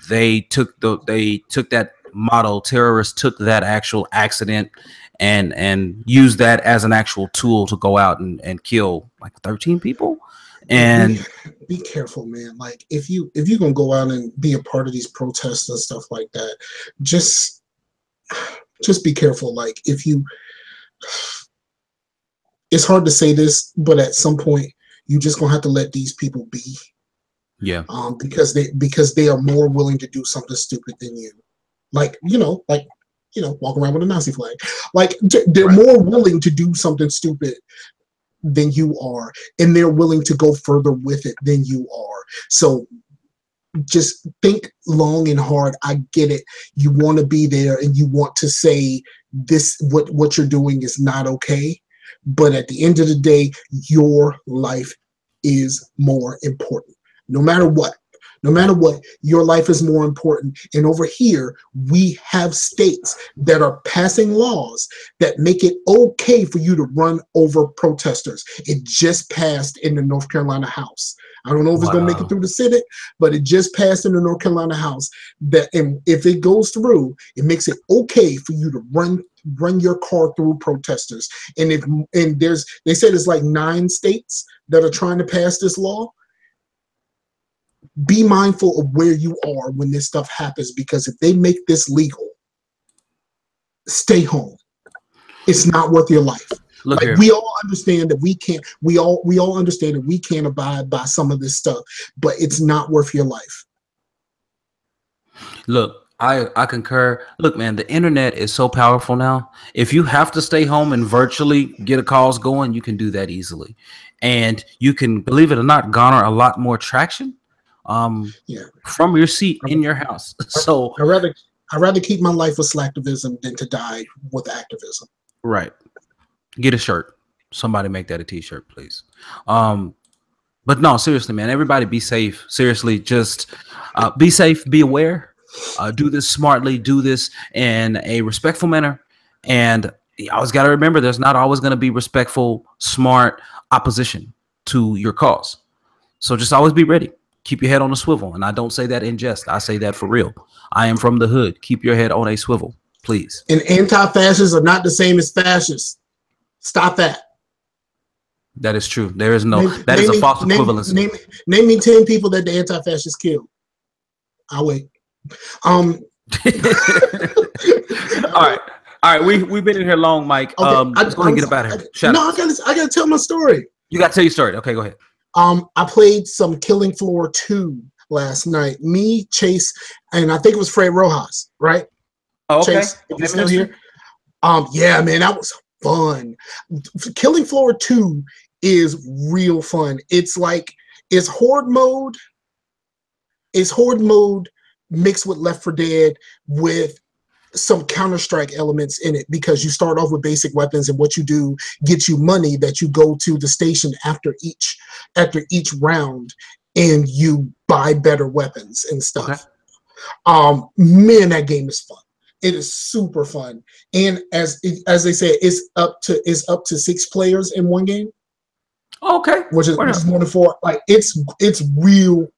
they took that motto. Terrorists took that actual accident and used that as an actual tool to go out and kill like 13 people. And be careful, man. Like if you're gonna go out and be a part of these protests and stuff like that, just be careful. Like it's hard to say this, but at some point you just gonna have to let these people be. Yeah. Because they are more willing to do something stupid than you. Like walk around with a Nazi flag. Like they're more willing to do something stupid than you are, and they're willing to go further with it than you are. So just think long and hard. I get it. You want to be there and you want to say this, what you're doing is not okay. But at the end of the day, your life is more important. No matter what. No matter what, your life is more important. And over here, we have states that are passing laws that make it okay for you to run over protesters. It just passed in the North Carolina House. I don't know if it's going to make it through the Senate, but it just passed in the North Carolina House. And if it goes through, it makes it okay for you to run your car through protesters. And they said it's like 9 states that are trying to pass this law. Be mindful of where you are when this stuff happens, because if they make this legal, stay home. It's not worth your life. Look here. We all understand that we can't. We all understand that we can't abide by some of this stuff, but it's not worth your life. Look, I concur. Look, man, the internet is so powerful now. If you have to stay home and virtually get a cause going, you can do that easily, and you can, believe it or not, garner a lot more traction. From your seat in your house. So I'd rather keep my life with slacktivism than to die with activism. Right. Get a shirt. Somebody make that a t-shirt, please. But no, seriously, man, everybody be safe. Seriously, just be safe, be aware, do this smartly, do this in a respectful manner. And you always got to remember, there's not always going to be respectful, smart opposition to your cause. So just always be ready. Keep your head on a swivel. And I don't say that in jest. I say that for real. I am from the hood. Keep your head on a swivel, please. And anti-fascists are not the same as fascists. Stop that. That is true. There is no, that is a false equivalency. Name me 10 people that the anti-fascists killed. I'll wait. All right. We've been in here long, Mike. Okay, let's go and get about here. I gotta tell my story. You gotta tell your story. Okay, go ahead. I played some Killing Floor 2 last night. Me, Chase, and I think it was Fred Rojas, right? Oh, okay. Chase, if you're still here. Yeah, man, that was fun. Killing Floor 2 is real fun. It's Horde mode. It's Horde mode mixed with Left 4 Dead with some Counterstrike elements in it, because you start off with basic weapons, and what you do gets you money that you go to the station after each round, and you buy better weapons and stuff. Okay. Man, that game is fun. It is super fun, and as they say, it's up to 6 players in one game. Okay, which is more than 4. Like it's real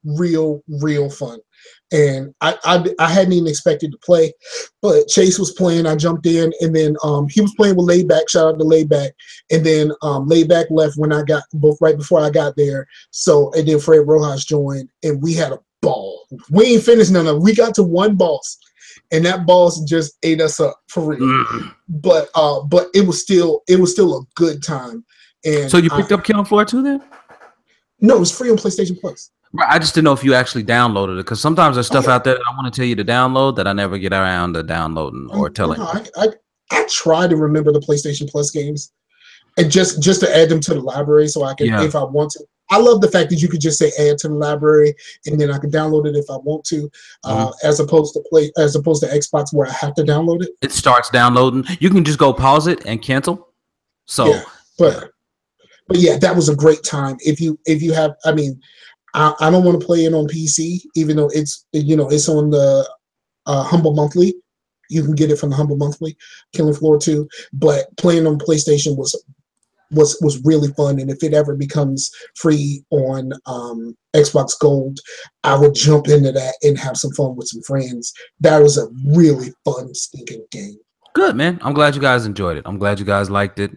fun. And I hadn't even expected to play, but Chase was playing. I jumped in, and then he was playing with Laidback. Shout out to Laidback. And then Laidback left when I got right before I got there. So and then Fred Rojas joined, and we had a ball. We ain't finished none of it. We got to one boss, and that boss just ate us up for real. But it was still a good time. And so you picked up Killing Floor 2 then? No, it was free on PlayStation Plus. I just didn't know if you actually downloaded it, because sometimes there's stuff out there that I want to tell you to download that I never get around to downloading or telling. I try to remember the PlayStation Plus games, and just to add them to the library, so I can, if I want to. I love the fact that you could just say add to the library, and then I can download it if I want to, as opposed to Xbox where I have to download it. It starts downloading. You can just go pause it and cancel. So, yeah, but yeah, that was a great time. If you have, I mean, I don't want to play it on PC, even though it's on the Humble Monthly. You can get it from the Humble Monthly, Killing Floor 2. But playing on PlayStation was really fun. And if it ever becomes free on Xbox Gold, I would jump into that and have some fun with some friends. That was a really fun, stinking game. Good, man. I'm glad you guys enjoyed it. I'm glad you guys liked it.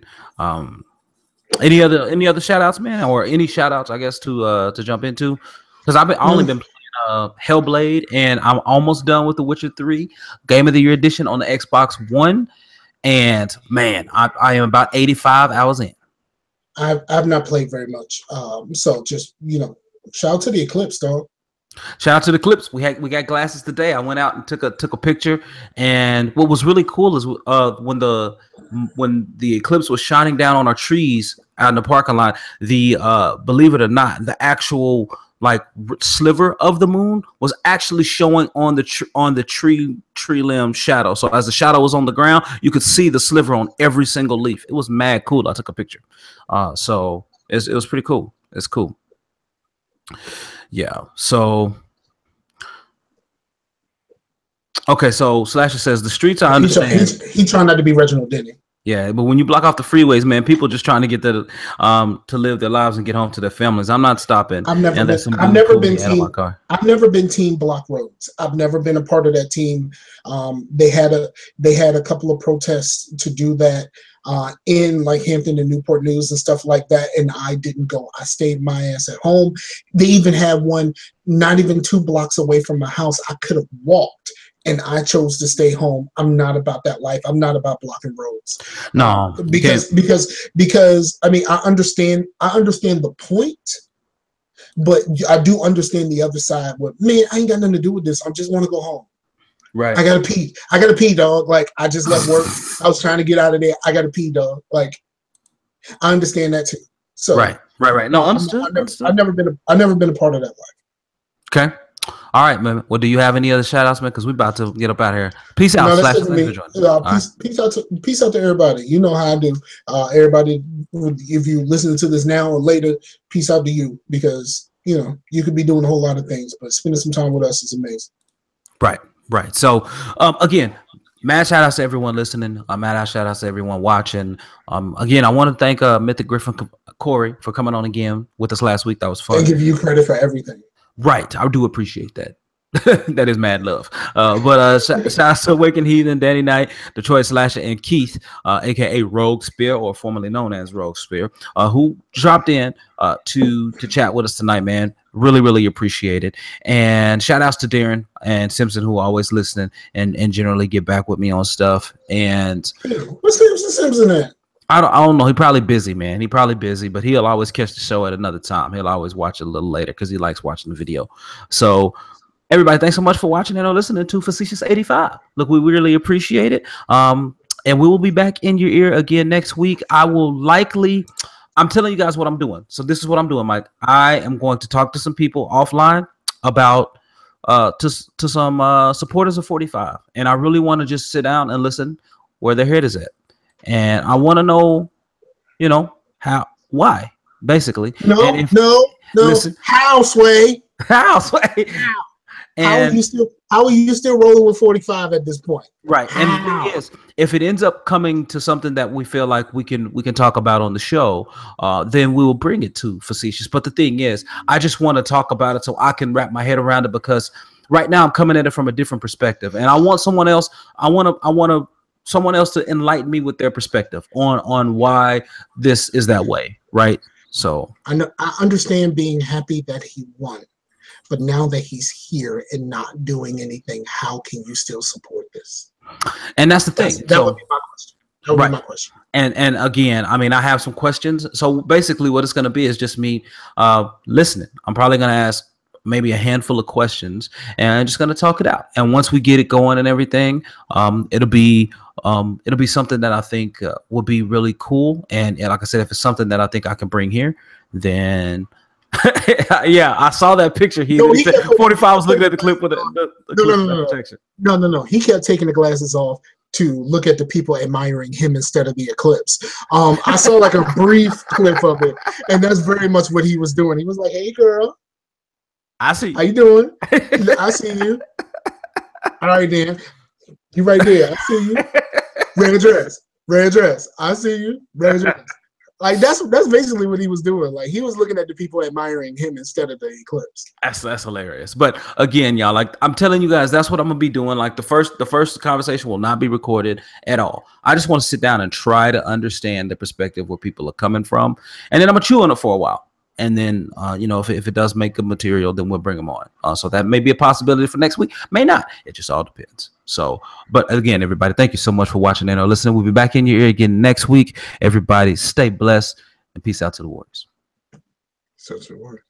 Any other shout outs, man, or any shout outs, I guess, to jump into? Because I've only been playing Hellblade, and I'm almost done with The Witcher 3 Game of the Year edition on the Xbox One. And man, I am about 85 hours in. I've not played very much. So just, shout out to the Eclipse, dog. Shout out to the Eclipse. We got glasses today. I went out and took a picture, and what was really cool is when the eclipse was shining down on our trees out in the parking lot, the believe it or not, the actual sliver of the moon was actually showing on the tree limb shadow. So as the shadow was on the ground, you could see the sliver on every single leaf. It was mad cool. I took a picture. So it was pretty cool. It's cool. Yeah. So Okay, so Slasher says the streets. I understand. He trying not to be Reginald Denny. Yeah, but when you block off the freeways, man, people just trying to get to live their lives and get home to their families. I'm not stopping. I've never been team block roads. I've never been a part of that team. They had a couple of protests to do that in like Hampton and Newport News and stuff like that, and I didn't go. I stayed my ass at home. They even had one not even 2 blocks away from my house. I could have walked. And I chose to stay home. I'm not about that life. I'm not about blocking roads. No, because I mean I understand the point, but I do understand the other side. Where, man, I ain't got nothing to do with this. I just want to go home. Right. I gotta pee, dog. Like I just left work. I was trying to get out of there. I gotta pee, dog. Like I understand that too. So right. No, understood. I've never been a part of that life. Okay. All right, man. Well, do you have any other shout outs, man? Because we're about to get up out of here. Peace out. Peace out to everybody. You know how I do. Everybody, if you listen to this now or later, peace out to you, because you know you could be doing a whole lot of things, but spending some time with us is amazing. Right. So again, mad shout outs to everyone listening. Mad shout outs to everyone watching. Again, I want to thank MythicGriffon Corey for coming on again with us last week. That was fun. I give you credit for everything. Right, I do appreciate that. That is mad love. But shout out to Awakened Heathen, DannyKnight, DetroitSlasher, and Keith, aka Rogue Spear, or formerly known as Rogue Spear, who dropped in to chat with us tonight, man. Really appreciate it. And shout outs to Darrin and Simpson, who are always listening and generally get back with me on stuff. And what's Simpson at? I don't know. He probably busy, man. He probably busy, but he'll always catch the show at another time. He'll always watch it a little later because he likes watching the video. So everybody, thanks so much for watching and listening to Facetious 85. Look, we really appreciate it. And we will be back in your ear again next week. I'm telling you guys what I'm doing. So this is what I'm doing, Mike. I am going to talk to some people offline about to some supporters of 45. And I really want to just sit down and listen where their head is at. And I want to know, why, basically. Listen, how, Sway? And how are you still rolling with 45 at this point? Right. And the thing is, if it ends up coming to something that we feel like we can talk about on the show, then we will bring it to Facetious. But the thing is, I just want to talk about it so I can wrap my head around it, because right now I'm coming at it from a different perspective, and I want someone else. I want someone else to enlighten me with their perspective on why this is that way, right? So I understand being happy that he won, but now that he's here and not doing anything, how can you still support this? And that's the thing. That would be my question. That would be my question. And again, I mean, I have some questions. So basically what it's going to be is just me listening. I'm probably going to ask maybe a handful of questions, and I'm just going to talk it out. And once we get it going and everything, it'll be something that I think will be really cool. And like I said, if it's something that I think I can bring here, then yeah, I saw that picture. He said 45 was looking at the clip with the protection. No. He kept taking the glasses off to look at the people admiring him instead of the eclipse. I saw like a brief clip of it, and that's very much what he was doing. He was like, "Hey, girl, I see. How you doing? I see you. All right, Dan. You right there. I see you. Red dress. I see you. Red dress." Like that's basically what he was doing. Like he was looking at the people admiring him instead of the eclipse. That's hilarious. But again, y'all, like I'm telling you guys, that's what I'm gonna be doing. Like the first conversation will not be recorded at all. I just want to sit down and try to understand the perspective where people are coming from, and then I'm gonna chew on it for a while. And then, if it does make good material, then we'll bring them on. So that may be a possibility for next week. May not. It just all depends. So, but again, everybody, thank you so much for watching and listening. We'll be back in your ear again next week. Everybody, stay blessed and peace out to the Warriors. So to the Warriors.